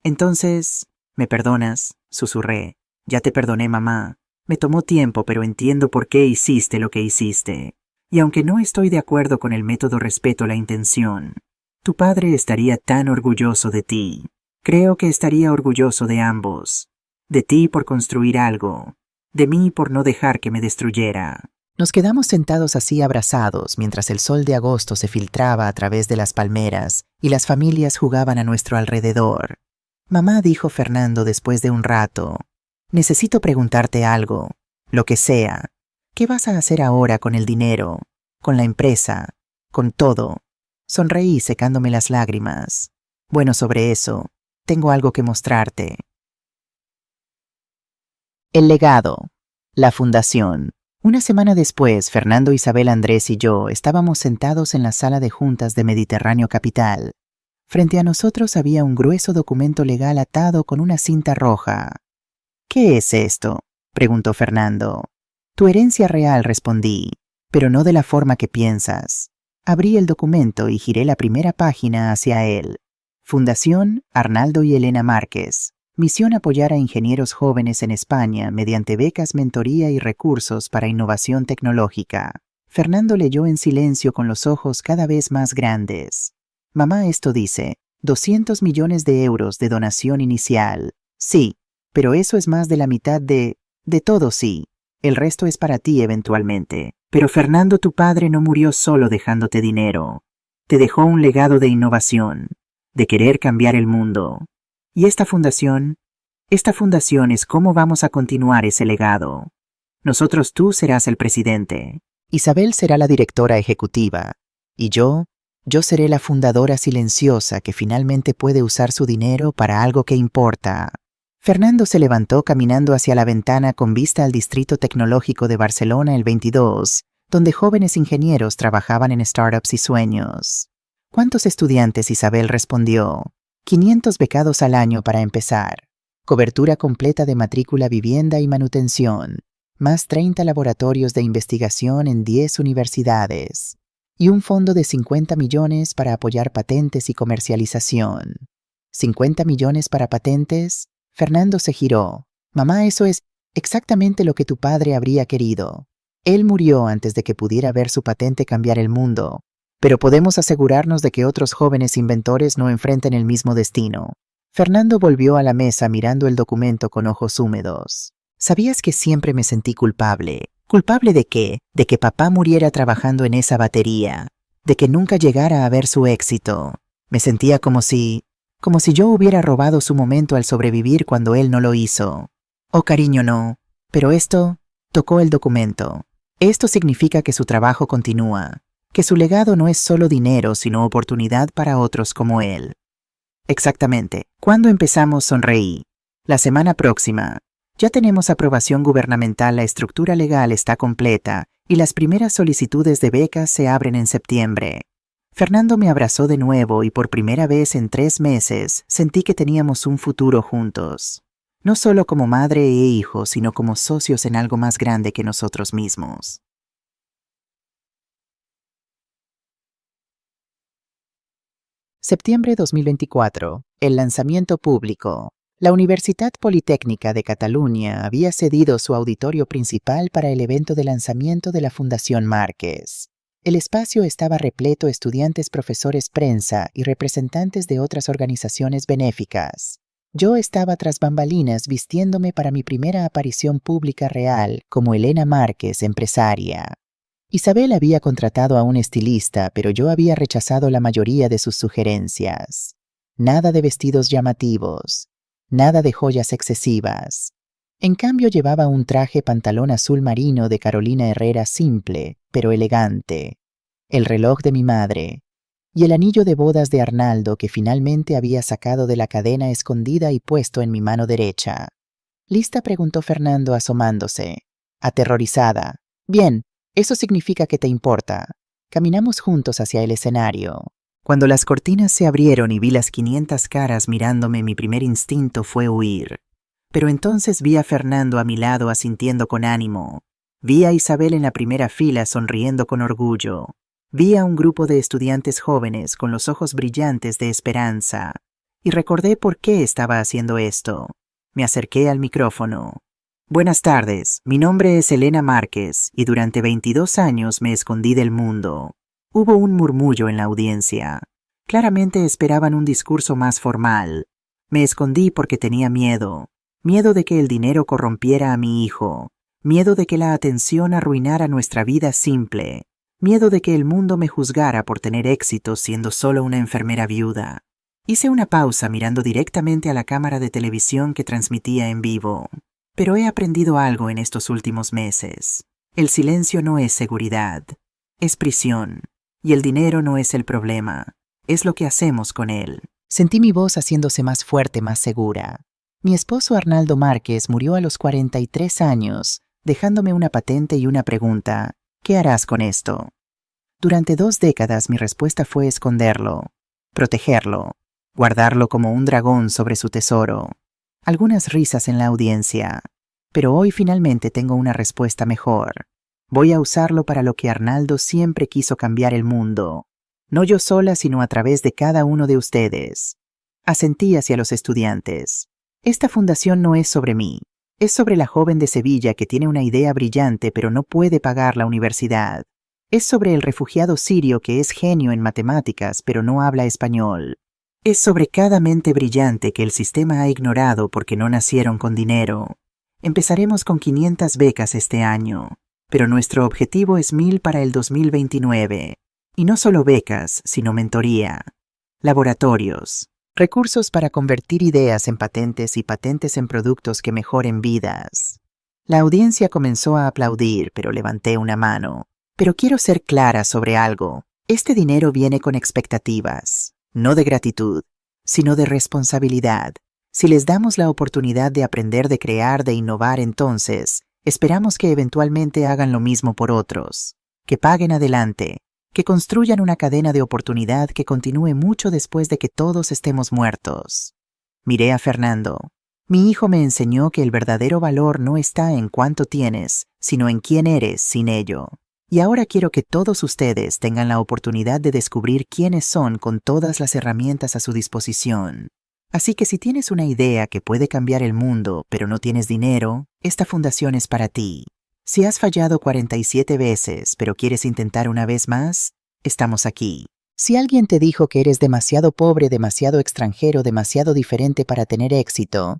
Entonces, ¿me perdonas? Susurré. Ya te perdoné, mamá. Me tomó tiempo, pero entiendo por qué hiciste lo que hiciste. Y aunque no estoy de acuerdo con el método, respeto la intención. Tu padre estaría tan orgulloso de ti. Creo que estaría orgulloso de ambos. De ti por construir algo. De mí por no dejar que me destruyera. Nos quedamos sentados así abrazados mientras el sol de agosto se filtraba a través de las palmeras y las familias jugaban a nuestro alrededor. Mamá, dijo Fernando después de un rato, necesito preguntarte algo, lo que sea. ¿Qué vas a hacer ahora con el dinero, con la empresa, con todo? Sonreí secándome las lágrimas. Bueno, sobre eso, tengo algo que mostrarte. El legado. La fundación. Una semana después, Fernando, Isabel, Andrés y yo estábamos sentados en la sala de juntas de Mediterráneo Capital. Frente a nosotros había un grueso documento legal atado con una cinta roja. ¿Qué es esto?, preguntó Fernando. Tu herencia real, respondí, pero no de la forma que piensas. Abrí el documento y giré la primera página hacia él. Fundación Arnaldo y Elena Márquez. Misión: apoyar a ingenieros jóvenes en España mediante becas, mentoría y recursos para innovación tecnológica. Fernando leyó en silencio con los ojos cada vez más grandes. Mamá, esto dice 200 millones de euros de donación inicial. Sí, pero eso es más de la mitad de todo, sí. El resto es para ti eventualmente. Pero Fernando, tu padre no murió solo dejándote dinero. Te dejó un legado de innovación, de querer cambiar el mundo. Y esta fundación es cómo vamos a continuar ese legado. Nosotros, tú serás el presidente. Isabel será la directora ejecutiva. Y yo seré la fundadora silenciosa que finalmente puede usar su dinero para algo que importa. Fernando se levantó caminando hacia la ventana con vista al Distrito Tecnológico de Barcelona el 22, donde jóvenes ingenieros trabajaban en startups y sueños. ¿Cuántos estudiantes? Isabel respondió. 500 becados al año para empezar. Cobertura completa de matrícula, vivienda y manutención. Más 30 laboratorios de investigación en 10 universidades. Y un fondo de 50 millones para apoyar patentes y comercialización. ¿50 millones para patentes? Fernando se giró. Mamá, eso es exactamente lo que tu padre habría querido. Él murió antes de que pudiera ver su patente cambiar el mundo. Pero podemos asegurarnos de que otros jóvenes inventores no enfrenten el mismo destino. Fernando volvió a la mesa mirando el documento con ojos húmedos. ¿Sabías que siempre me sentí culpable? ¿Culpable de qué? De que papá muriera trabajando en esa batería. De que nunca llegara a ver su éxito. Me sentía como si yo hubiera robado su momento al sobrevivir cuando él no lo hizo. Oh, cariño, no. Pero esto, tocó el documento. Esto significa que su trabajo continúa, que su legado no es solo dinero, sino oportunidad para otros como él. Exactamente. ¿Cuándo empezamos? Sonreí. La semana próxima. Ya tenemos aprobación gubernamental, la estructura legal está completa y las primeras solicitudes de becas se abren en septiembre. Fernando me abrazó de nuevo y por primera vez en 3 meses sentí que teníamos un futuro juntos. No solo como madre e hijo, sino como socios en algo más grande que nosotros mismos. Septiembre 2024. El lanzamiento público. La Universitat Politécnica de Cataluña había cedido su auditorio principal para el evento de lanzamiento de la Fundación Márquez. El espacio estaba repleto de estudiantes, profesores, prensa y representantes de otras organizaciones benéficas. Yo estaba tras bambalinas vistiéndome para mi primera aparición pública real como Elena Márquez, empresaria. Isabel había contratado a un estilista, pero yo había rechazado la mayoría de sus sugerencias. Nada de vestidos llamativos, nada de joyas excesivas. En cambio llevaba un traje pantalón azul marino de Carolina Herrera simple, pero elegante, el reloj de mi madre y el anillo de bodas de Arnaldo que finalmente había sacado de la cadena escondida y puesto en mi mano derecha. ¿Lista?, preguntó Fernando asomándose, aterrorizada. Bien, eso significa que te importa. Caminamos juntos hacia el escenario. Cuando las cortinas se abrieron y vi las 500 caras mirándome, mi primer instinto fue huir. Pero entonces vi a Fernando a mi lado asintiendo con ánimo. Vi a Isabel en la primera fila sonriendo con orgullo. Vi a un grupo de estudiantes jóvenes con los ojos brillantes de esperanza. Y recordé por qué estaba haciendo esto. Me acerqué al micrófono. Buenas tardes, mi nombre es Elena Márquez y durante 22 años me escondí del mundo. Hubo un murmullo en la audiencia. Claramente esperaban un discurso más formal. Me escondí porque tenía miedo. Miedo de que el dinero corrompiera a mi hijo. Miedo de que la atención arruinara nuestra vida simple. Miedo de que el mundo me juzgara por tener éxito siendo solo una enfermera viuda. Hice una pausa mirando directamente a la cámara de televisión que transmitía en vivo. Pero he aprendido algo en estos últimos meses. El silencio no es seguridad, es prisión. Y el dinero no es el problema, es lo que hacemos con él. Sentí mi voz haciéndose más fuerte, más segura. Mi esposo Arnaldo Márquez murió a los 43 años, dejándome una patente y una pregunta. ¿Qué harás con esto? Durante 2 décadas mi respuesta fue esconderlo, protegerlo, guardarlo como un dragón sobre su tesoro. Algunas risas en la audiencia. Pero hoy finalmente tengo una respuesta mejor. Voy a usarlo para lo que Arnaldo siempre quiso: cambiar el mundo. No yo sola, sino a través de cada uno de ustedes. Asentí hacia los estudiantes. Esta fundación no es sobre mí. Es sobre la joven de Sevilla que tiene una idea brillante pero no puede pagar la universidad. Es sobre el refugiado sirio que es genio en matemáticas pero no habla español. Es sobre cada mente brillante que el sistema ha ignorado porque no nacieron con dinero. Empezaremos con 500 becas este año, pero nuestro objetivo es 1000 para el 2029. Y no solo becas, sino mentoría, laboratorios, recursos para convertir ideas en patentes y patentes en productos que mejoren vidas. La audiencia comenzó a aplaudir, pero levanté una mano. Pero quiero ser clara sobre algo. Este dinero viene con expectativas, no de gratitud, sino de responsabilidad. Si les damos la oportunidad de aprender, de crear, de innovar, entonces esperamos que eventualmente hagan lo mismo por otros, que paguen adelante, que construyan una cadena de oportunidad que continúe mucho después de que todos estemos muertos. Miré a Fernando. Mi hijo me enseñó que el verdadero valor no está en cuánto tienes, sino en quién eres sin ello. Y ahora quiero que todos ustedes tengan la oportunidad de descubrir quiénes son con todas las herramientas a su disposición. Así que si tienes una idea que puede cambiar el mundo, pero no tienes dinero, esta fundación es para ti. Si has fallado 47 veces, pero quieres intentar una vez más, estamos aquí. Si alguien te dijo que eres demasiado pobre, demasiado extranjero, demasiado diferente para tener éxito,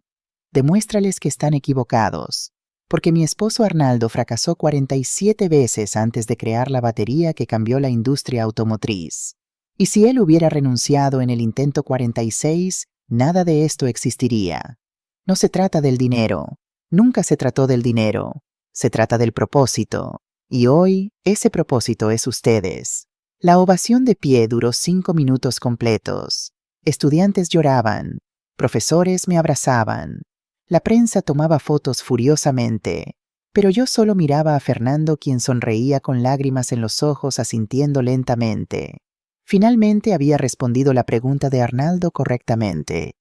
demuéstrales que están equivocados. Porque mi esposo Arnaldo fracasó 47 veces antes de crear la batería que cambió la industria automotriz. Y si él hubiera renunciado en el intento 46, nada de esto existiría. No se trata del dinero. Nunca se trató del dinero. Se trata del propósito. Y hoy, ese propósito es ustedes. La ovación de pie duró 5 minutos completos. Estudiantes lloraban. Profesores me abrazaban. La prensa tomaba fotos furiosamente, pero yo solo miraba a Fernando, quien sonreía con lágrimas en los ojos, asintiendo lentamente. Finalmente había respondido la pregunta de Arnaldo correctamente.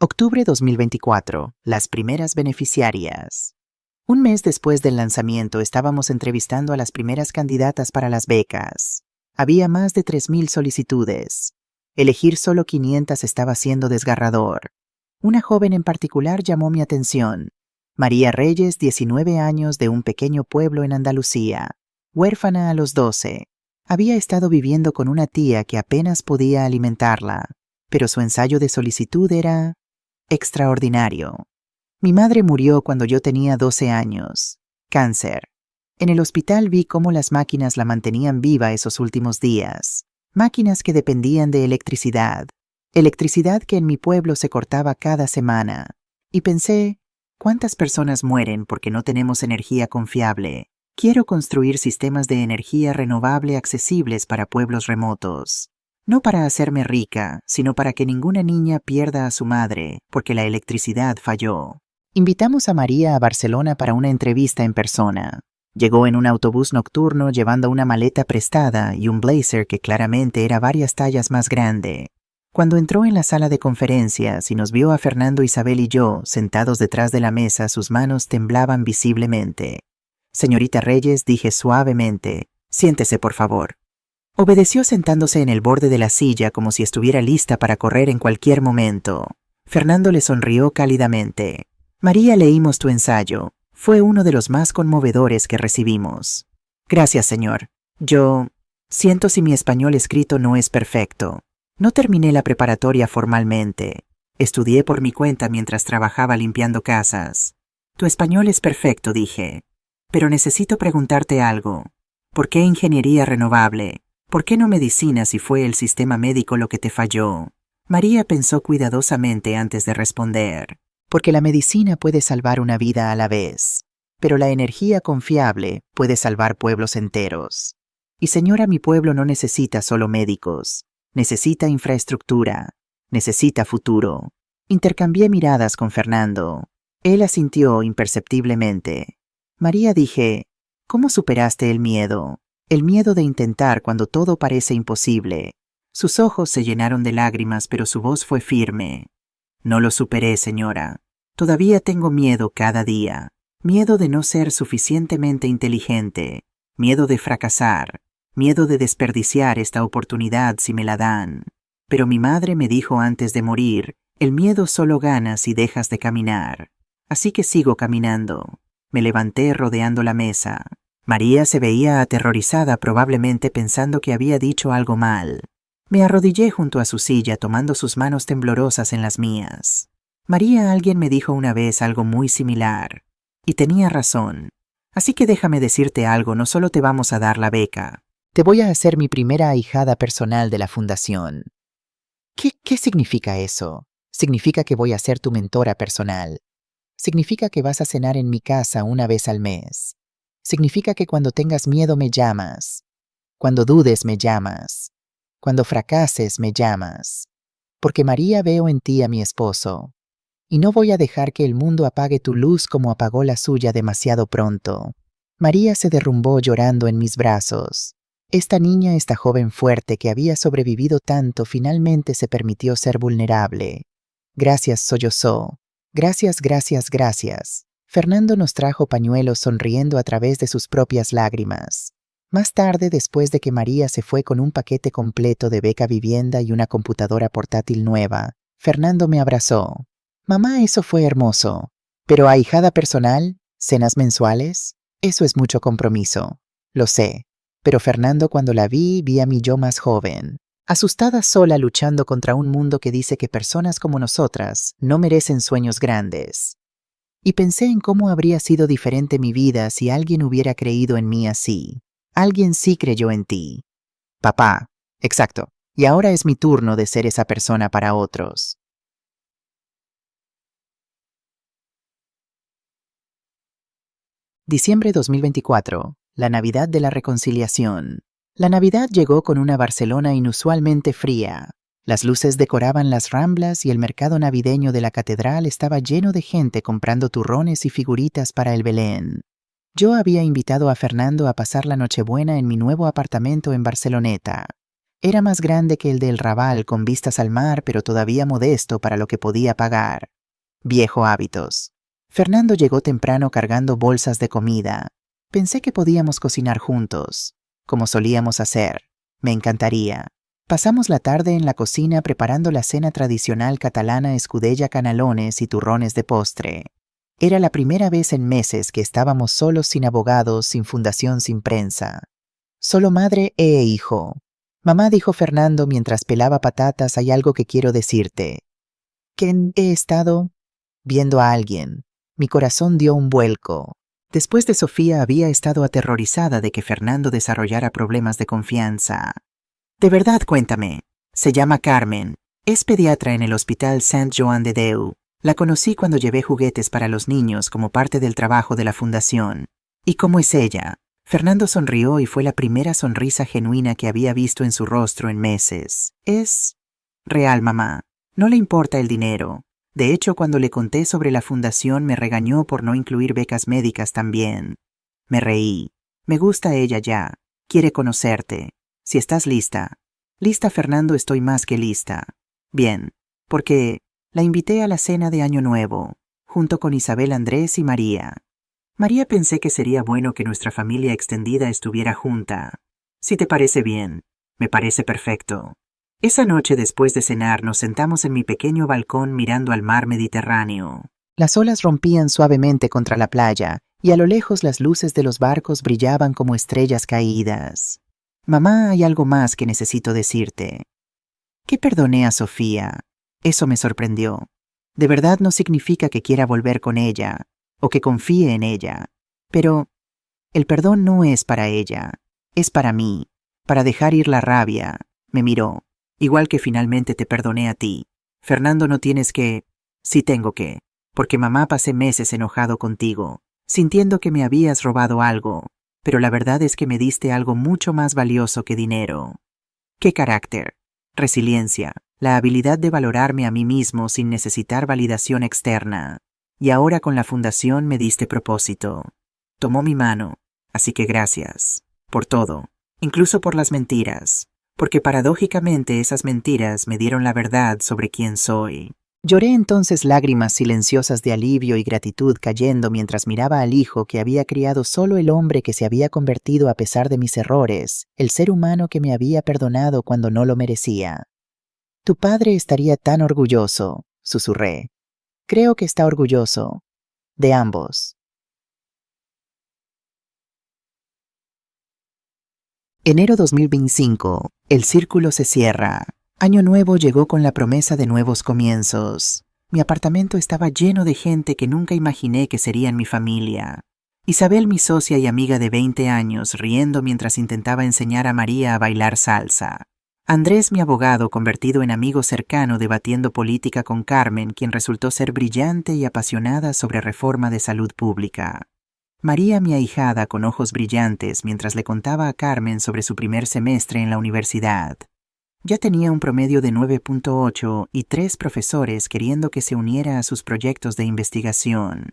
Octubre 2024. Las primeras beneficiarias. Un mes después del lanzamiento estábamos entrevistando a las primeras candidatas para las becas. Había más de 3,000 solicitudes. Elegir solo 500 estaba siendo desgarrador. Una joven en particular llamó mi atención. María Reyes, 19 años, de un pequeño pueblo en Andalucía. Huérfana a los 12. Había estado viviendo con una tía que apenas podía alimentarla, pero su ensayo de solicitud era extraordinario. Mi madre murió cuando yo tenía 12 años. Cáncer. En el hospital vi cómo las máquinas la mantenían viva esos últimos días. Máquinas que dependían de electricidad. Electricidad que en mi pueblo se cortaba cada semana. Y pensé, ¿cuántas personas mueren porque no tenemos energía confiable? Quiero construir sistemas de energía renovable accesibles para pueblos remotos. No para hacerme rica, sino para que ninguna niña pierda a su madre porque la electricidad falló. Invitamos a María a Barcelona para una entrevista en persona. Llegó en un autobús nocturno llevando una maleta prestada y un blazer que claramente era varias tallas más grande. Cuando entró en la sala de conferencias y nos vio a Fernando, Isabel y yo sentados detrás de la mesa, sus manos temblaban visiblemente. «Señorita Reyes», dije suavemente, «siéntese, por favor». Obedeció sentándose en el borde de la silla como si estuviera lista para correr en cualquier momento. Fernando le sonrió cálidamente. «María, leímos tu ensayo. Fue uno de los más conmovedores que recibimos». «Gracias, señor. Yo siento si mi español escrito no es perfecto. No terminé la preparatoria formalmente. Estudié por mi cuenta mientras trabajaba limpiando casas». «Tu español es perfecto», dije. «Pero necesito preguntarte algo. ¿Por qué ingeniería renovable? ¿Por qué no medicina si fue el sistema médico lo que te falló?» María pensó cuidadosamente antes de responder. «Porque la medicina puede salvar una vida a la vez, pero la energía confiable puede salvar pueblos enteros. Y señora, mi pueblo no necesita solo médicos. Necesita infraestructura. Necesita futuro». Intercambié miradas con Fernando. Él asintió imperceptiblemente. «María», dije, «¿cómo superaste el miedo? El miedo de intentar cuando todo parece imposible». Sus ojos se llenaron de lágrimas, pero su voz fue firme. «No lo superé, señora. Todavía tengo miedo cada día. Miedo de no ser suficientemente inteligente. Miedo de fracasar. Miedo de desperdiciar esta oportunidad si me la dan. Pero mi madre me dijo antes de morir, el miedo solo gana si dejas de caminar. Así que sigo caminando». Me levanté rodeando la mesa. María se veía aterrorizada, probablemente pensando que había dicho algo mal. Me arrodillé junto a su silla, tomando sus manos temblorosas en las mías. «María, alguien me dijo una vez algo muy similar. Y tenía razón. Así que déjame decirte algo, no solo te vamos a dar la beca. Te voy a hacer mi primera ahijada personal de la fundación». ¿Qué significa eso? Significa que voy a ser tu mentora personal. Significa que vas a cenar en mi casa una vez al mes. Significa que cuando tengas miedo me llamas. Cuando dudes me llamas. Cuando fracases me llamas. Porque María, veo en ti a mi esposo. y no voy a dejar que el mundo apague tu luz como apagó la suya demasiado pronto. María se derrumbó llorando en mis brazos. Esta niña, esta joven fuerte que había sobrevivido tanto, finalmente se permitió ser vulnerable. Gracias, sollozó. Gracias, gracias, gracias. Fernando nos trajo pañuelos sonriendo a través de sus propias lágrimas. Más tarde, después de que María se fue con un paquete completo de beca vivienda y una computadora portátil nueva, Fernando me abrazó. Mamá, eso fue hermoso. Pero ahijada personal, cenas mensuales, eso es mucho compromiso. Lo sé. Pero Fernando, cuando la vi a mi yo más joven. Asustada sola luchando contra un mundo que dice que personas como nosotras no merecen sueños grandes. Y pensé en cómo habría sido diferente mi vida si alguien hubiera creído en mí así. Alguien sí creyó en ti. Papá, exacto. Y ahora es mi turno de ser esa persona para otros. Diciembre 2024. La Navidad de la Reconciliación. La Navidad llegó con una Barcelona inusualmente fría. Las luces decoraban las ramblas y el mercado navideño de la catedral estaba lleno de gente comprando turrones y figuritas para el Belén. Yo había invitado a Fernando a pasar la Nochebuena en mi nuevo apartamento en Barceloneta. Era más grande que el del Raval, con vistas al mar, pero todavía modesto para lo que podía pagar. Viejo hábitos. Fernando llegó temprano cargando bolsas de comida. Pensé que podíamos cocinar juntos, como solíamos hacer. Me encantaría. Pasamos la tarde en la cocina preparando la cena tradicional catalana, escudella, canalones y turrones de postre. Era la primera vez en meses que estábamos solos, sin abogados, sin fundación, sin prensa. Solo madre e hijo. Mamá, dijo Fernando mientras pelaba patatas, hay algo que quiero decirte. ¿Que he estado viendo a alguien? Mi corazón dio un vuelco. Después de Sofía había estado aterrorizada de que Fernando desarrollara problemas de confianza. De verdad, cuéntame. Se llama Carmen. Es pediatra en el Hospital Sant Joan de Déu. La conocí cuando llevé juguetes para los niños como parte del trabajo de la fundación. ¿Y cómo es ella? Fernando sonrió y fue la primera sonrisa genuina que había visto en su rostro en meses. Es real, mamá. No le importa el dinero. De hecho, cuando le conté sobre la fundación me regañó por no incluir becas médicas también. Me reí. Me gusta ella ya. Quiere conocerte. Si estás lista. Lista, Fernando, estoy más que lista. Bien, porque la invité a la cena de Año Nuevo, junto con Isabel, Andrés y María. María, pensé que sería bueno que nuestra familia extendida estuviera junta. Si te parece bien, me parece perfecto. Esa noche, después de cenar, nos sentamos en mi pequeño balcón mirando al mar Mediterráneo. Las olas rompían suavemente contra la playa, y a lo lejos las luces de los barcos brillaban como estrellas caídas. Mamá, hay algo más que necesito decirte. Que perdoné a Sofía. Eso me sorprendió. De verdad no significa que quiera volver con ella, o que confíe en ella. Pero el perdón no es para ella, es para mí, para dejar ir la rabia. Me miró. Igual que finalmente te perdoné a ti. Fernando, no tienes que... Sí tengo que. Porque mamá, pasé meses enojado contigo, sintiendo que me habías robado algo, pero la verdad es que me diste algo mucho más valioso que dinero. ¿Qué carácter? Resiliencia, la habilidad de valorarme a mí mismo sin necesitar validación externa. Y ahora con la fundación me diste propósito. Tomó mi mano, así que gracias. Por todo, incluso por las mentiras. Porque paradójicamente esas mentiras me dieron la verdad sobre quién soy. Lloré entonces, lágrimas silenciosas de alivio y gratitud cayendo mientras miraba al hijo que había criado solo el hombre que se había convertido a pesar de mis errores, el ser humano que me había perdonado cuando no lo merecía. Tu padre estaría tan orgulloso, susurré. Creo que está orgulloso. De ambos. Enero 2025. El círculo se cierra. Año Nuevo llegó con la promesa de nuevos comienzos. Mi apartamento estaba lleno de gente que nunca imaginé que serían mi familia. Isabel, mi socia y amiga de 20 años, riendo mientras intentaba enseñar a María a bailar salsa. Andrés, mi abogado, convertido en amigo cercano, debatiendo política con Carmen, quien resultó ser brillante y apasionada sobre reforma de salud pública. María, mi ahijada, con ojos brillantes, mientras le contaba a Carmen sobre su primer semestre en la universidad. Ya tenía un promedio de 9.8 y 3 profesores queriendo que se uniera a sus proyectos de investigación.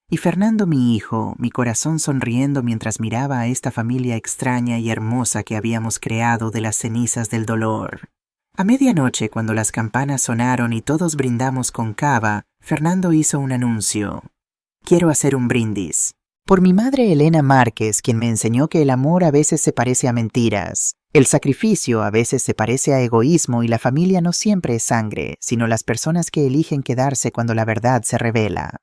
Y Fernando, mi hijo, mi corazón sonriendo mientras miraba a esta familia extraña y hermosa que habíamos creado de las cenizas del dolor. A medianoche, cuando las campanas sonaron y todos brindamos con cava, Fernando hizo un anuncio. Quiero hacer un brindis. Por mi madre Elena Márquez, quien me enseñó que el amor a veces se parece a mentiras. El sacrificio a veces se parece a egoísmo y la familia no siempre es sangre, sino las personas que eligen quedarse cuando la verdad se revela.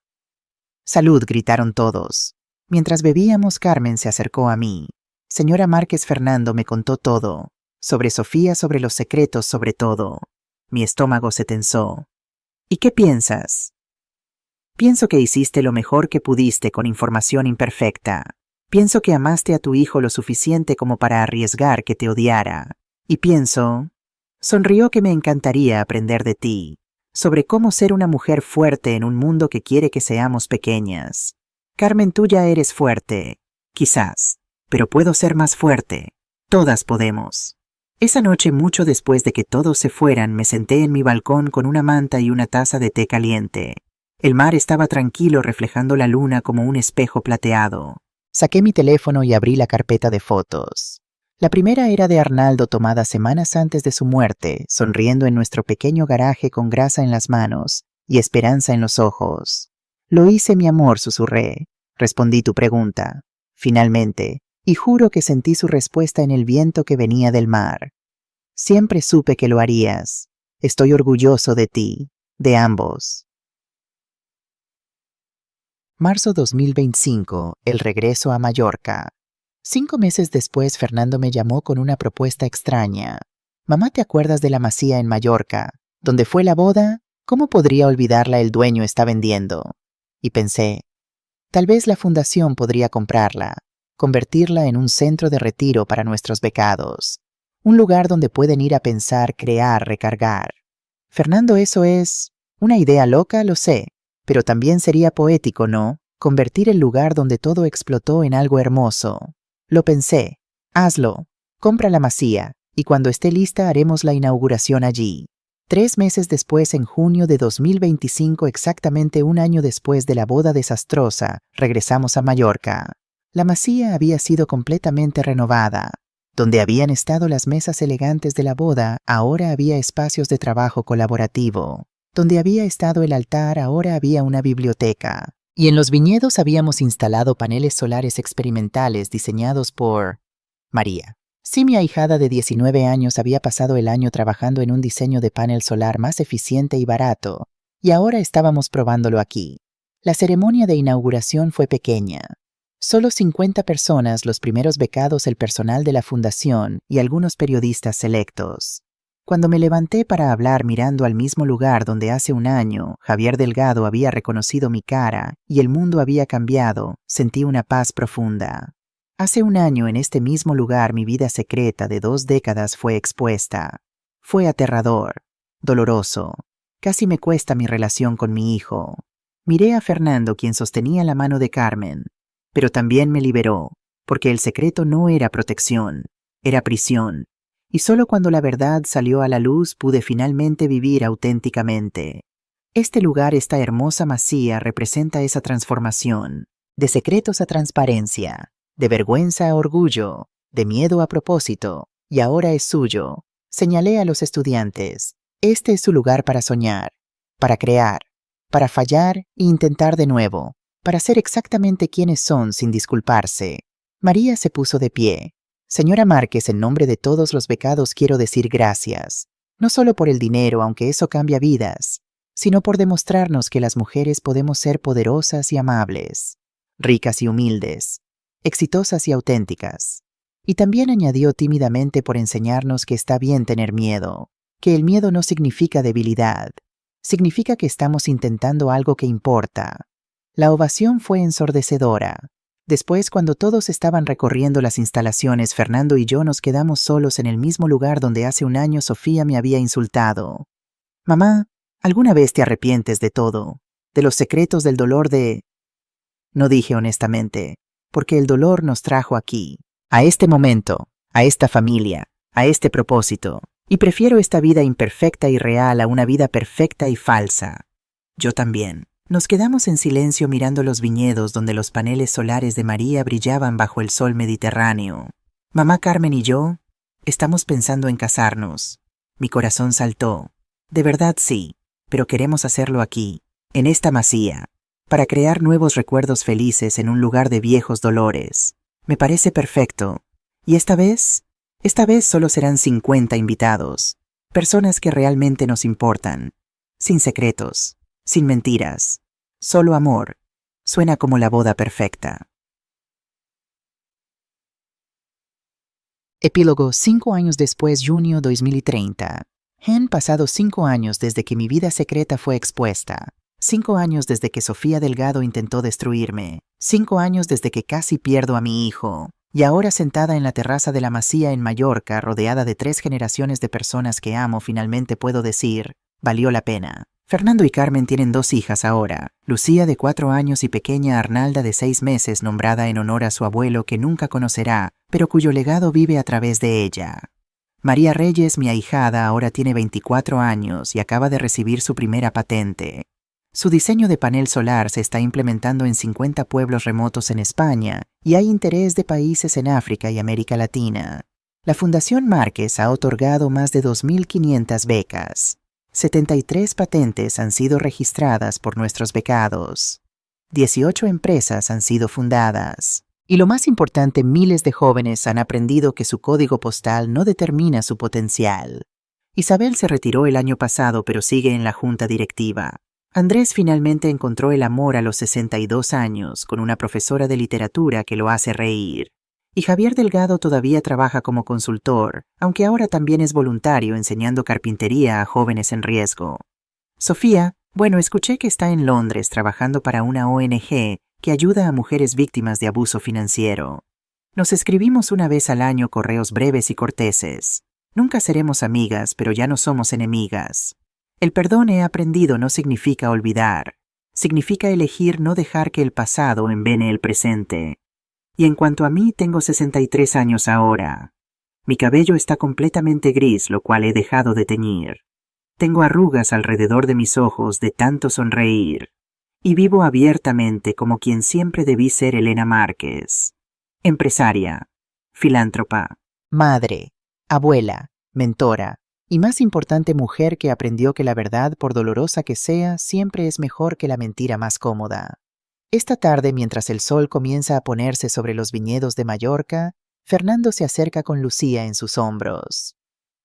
Salud, gritaron todos. Mientras bebíamos, Carmen se acercó a mí. Señora Márquez, Fernando me contó todo. Sobre Sofía, sobre los secretos, sobre todo. Mi estómago se tensó. ¿Y qué piensas? Pienso que hiciste lo mejor que pudiste con información imperfecta. Pienso que amaste a tu hijo lo suficiente como para arriesgar que te odiara. Y pienso... Sonrió que me encantaría aprender de ti, sobre cómo ser una mujer fuerte en un mundo que quiere que seamos pequeñas. Carmen, tú ya eres fuerte, quizás, pero puedo ser más fuerte. Todas podemos. Esa noche, mucho después de que todos se fueran, me senté en mi balcón con una manta y una taza de té caliente. El mar estaba tranquilo, reflejando la luna como un espejo plateado. Saqué mi teléfono y abrí la carpeta de fotos. La primera era de Arnaldo, tomada semanas antes de su muerte, sonriendo en nuestro pequeño garaje con grasa en las manos y esperanza en los ojos. Lo hice, mi amor, susurré. Respondí tu pregunta. Finalmente, y juro que sentí su respuesta en el viento que venía del mar. Siempre supe que lo harías. Estoy orgulloso de ti, de ambos. Marzo 2025, el regreso a Mallorca. 5 meses después, Fernando me llamó con una propuesta extraña. Mamá, ¿te acuerdas de la masía en Mallorca? ¿Dónde fue la boda? ¿Cómo podría olvidarla? El dueño está vendiendo. Y pensé, tal vez la fundación podría comprarla, convertirla en un centro de retiro para nuestros becados. Un lugar donde pueden ir a pensar, crear, recargar. Fernando, eso es una idea loca, lo sé, pero también sería poético, ¿no? Convertir el lugar donde todo explotó en algo hermoso. Lo pensé. Hazlo. Compra la masía, y cuando esté lista haremos la inauguración allí. 3 meses después, en junio de 2025, exactamente un año después de la boda desastrosa, regresamos a Mallorca. La masía había sido completamente renovada. Donde habían estado las mesas elegantes de la boda, ahora había espacios de trabajo colaborativo. Donde había estado el altar, ahora había una biblioteca. Y en los viñedos habíamos instalado paneles solares experimentales diseñados por María. Sí, mi ahijada de 19 años había pasado el año trabajando en un diseño de panel solar más eficiente y barato, y ahora estábamos probándolo aquí. La ceremonia de inauguración fue pequeña. Solo 50 personas, los primeros becados, el personal de la fundación y algunos periodistas selectos. Cuando me levanté para hablar mirando al mismo lugar donde hace un año Javier Delgado había reconocido mi cara y el mundo había cambiado, sentí una paz profunda. Hace un año, en este mismo lugar, mi vida secreta de 2 décadas fue expuesta. Fue aterrador, doloroso. Casi me cuesta mi relación con mi hijo. Miré a Fernando, quien sostenía la mano de Carmen, pero también me liberó, porque el secreto no era protección, era prisión. Y solo cuando la verdad salió a la luz pude finalmente vivir auténticamente. Este lugar, esta hermosa masía, representa esa transformación, de secretos a transparencia, de vergüenza a orgullo, de miedo a propósito, y ahora es suyo. Señalé a los estudiantes, este es su lugar para soñar, para crear, para fallar e intentar de nuevo, para ser exactamente quienes son sin disculparse. María se puso de pie. Señora Márquez, en nombre de todos los becados quiero decir gracias, no solo por el dinero, aunque eso cambia vidas, sino por demostrarnos que las mujeres podemos ser poderosas y amables, ricas y humildes, exitosas y auténticas. Y también añadió tímidamente por enseñarnos que está bien tener miedo, que el miedo no significa debilidad, significa que estamos intentando algo que importa. La ovación fue ensordecedora. Después, cuando todos estaban recorriendo las instalaciones, Fernando y yo nos quedamos solos en el mismo lugar donde hace un año Sofía me había insultado. Mamá, ¿alguna vez te arrepientes de todo? ¿De los secretos del dolor de...? No dije honestamente, porque el dolor nos trajo aquí, a este momento, a esta familia, a este propósito. Y prefiero esta vida imperfecta y real a una vida perfecta y falsa. Yo también. Nos quedamos en silencio mirando los viñedos donde los paneles solares de María brillaban bajo el sol mediterráneo. Mamá Carmen y yo estamos pensando en casarnos. Mi corazón saltó. De verdad sí, pero queremos hacerlo aquí, en esta masía, para crear nuevos recuerdos felices en un lugar de viejos dolores. Me parece perfecto. Y esta vez solo serán 50 invitados, personas que realmente nos importan, sin secretos, sin mentiras, solo amor. Suena como la boda perfecta. Epílogo 5 años después, junio 2030. Han pasado 5 años desde que mi vida secreta fue expuesta. 5 años desde que Sofía Delgado intentó destruirme. 5 años desde que casi pierdo a mi hijo. Y ahora sentada en la terraza de la Masía en Mallorca, rodeada de 3 generaciones de personas que amo, finalmente puedo decir, valió la pena. Fernando y Carmen tienen 2 hijas ahora, Lucía de 4 años y pequeña Arnalda de 6 meses, nombrada en honor a su abuelo que nunca conocerá, pero cuyo legado vive a través de ella. María Reyes, mi ahijada, ahora tiene 24 años y acaba de recibir su primera patente. Su diseño de panel solar se está implementando en 50 pueblos remotos en España y hay interés de países en África y América Latina. La Fundación Márquez ha otorgado más de 2.500 becas. 73 patentes han sido registradas por nuestros becados. 18 empresas han sido fundadas. Y lo más importante, miles de jóvenes han aprendido que su código postal no determina su potencial. Isabel se retiró el año pasado, pero sigue en la junta directiva. Andrés finalmente encontró el amor a los 62 años, con una profesora de literatura que lo hace reír. Y Javier Delgado todavía trabaja como consultor, aunque ahora también es voluntario enseñando carpintería a jóvenes en riesgo. Sofía, escuché que está en Londres trabajando para una ONG que ayuda a mujeres víctimas de abuso financiero. Nos escribimos una vez al año correos breves y corteses. Nunca seremos amigas, pero ya no somos enemigas. El perdón, he aprendido, no significa olvidar. Significa elegir no dejar que el pasado envene el presente. Y en cuanto a mí, tengo 63 años ahora. Mi cabello está completamente gris, lo cual he dejado de teñir. Tengo arrugas alrededor de mis ojos de tanto sonreír. Y vivo abiertamente como quien siempre debí ser Elena Márquez. Empresaria, filántropa, madre, abuela, mentora, y más importante, mujer que aprendió que la verdad, por dolorosa que sea, siempre es mejor que la mentira más cómoda. Esta tarde, mientras el sol comienza a ponerse sobre los viñedos de Mallorca, Fernando se acerca con Lucía en sus hombros.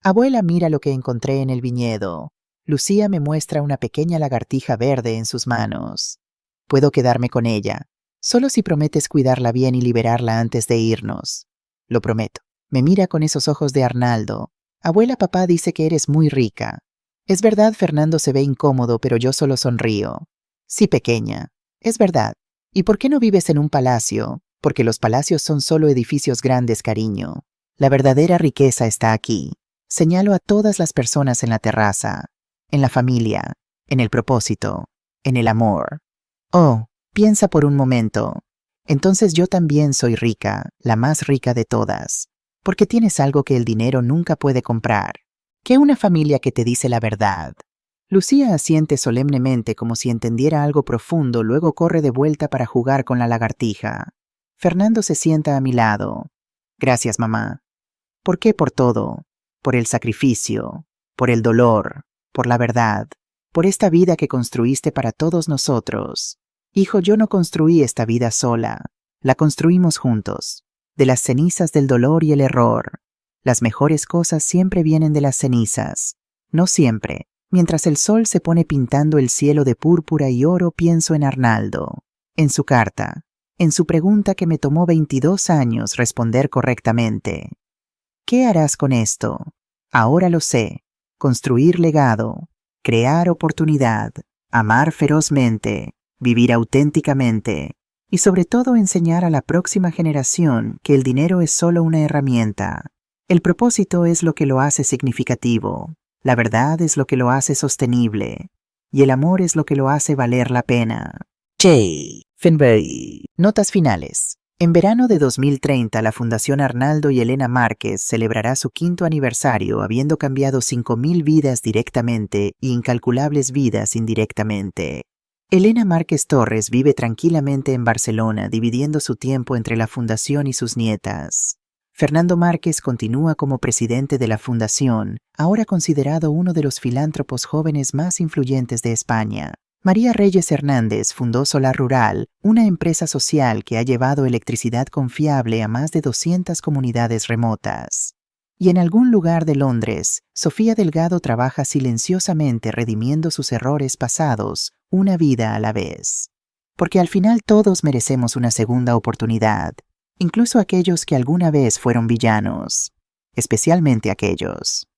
Abuela, mira lo que encontré en el viñedo. Lucía me muestra una pequeña lagartija verde en sus manos. Puedo quedarme con ella, solo si prometes cuidarla bien y liberarla antes de irnos. Lo prometo. Me mira con esos ojos de Arnaldo. Abuela, papá dice que eres muy rica. Es verdad, Fernando se ve incómodo, pero yo solo sonrío. Sí, pequeña. Es verdad. ¿Y por qué no vives en un palacio? Porque los palacios son solo edificios grandes, cariño. La verdadera riqueza está aquí. Señalo a todas las personas en la terraza, en la familia, en el propósito, en el amor. Oh, piensa por un momento. Entonces yo también soy rica, la más rica de todas, porque tienes algo que el dinero nunca puede comprar. Que una familia que te dice la verdad. Lucía asiente solemnemente como si entendiera algo profundo, luego corre de vuelta para jugar con la lagartija. Fernando se sienta a mi lado. Gracias, mamá. ¿Por qué? Por todo. Por el sacrificio, por el dolor, por la verdad, por esta vida que construiste para todos nosotros. Hijo, yo no construí esta vida sola. La construimos juntos, de las cenizas del dolor y el error. Las mejores cosas siempre vienen de las cenizas. No siempre. Mientras el sol se pone pintando el cielo de púrpura y oro, pienso en Arnaldo, en su carta, en su pregunta que me tomó 22 años responder correctamente. ¿Qué harás con esto? Ahora lo sé. Construir legado, crear oportunidad, amar ferozmente, vivir auténticamente y sobre todo enseñar a la próxima generación que el dinero es solo una herramienta. El propósito es lo que lo hace significativo. La verdad es lo que lo hace sostenible, y el amor es lo que lo hace valer la pena. J. Finbury. Notas finales. En verano de 2030, la Fundación Arnaldo y Elena Márquez celebrará su 5º aniversario, habiendo cambiado 5.000 vidas directamente y incalculables vidas indirectamente. Elena Márquez Torres vive tranquilamente en Barcelona, dividiendo su tiempo entre la fundación y sus nietas. Fernando Márquez continúa como presidente de la fundación, ahora considerado uno de los filántropos jóvenes más influyentes de España. María Reyes Hernández fundó Solar Rural, una empresa social que ha llevado electricidad confiable a más de 200 comunidades remotas. Y en algún lugar de Londres, Sofía Delgado trabaja silenciosamente redimiendo sus errores pasados, una vida a la vez. Porque al final todos merecemos una segunda oportunidad, incluso aquellos que alguna vez fueron villanos, especialmente aquellos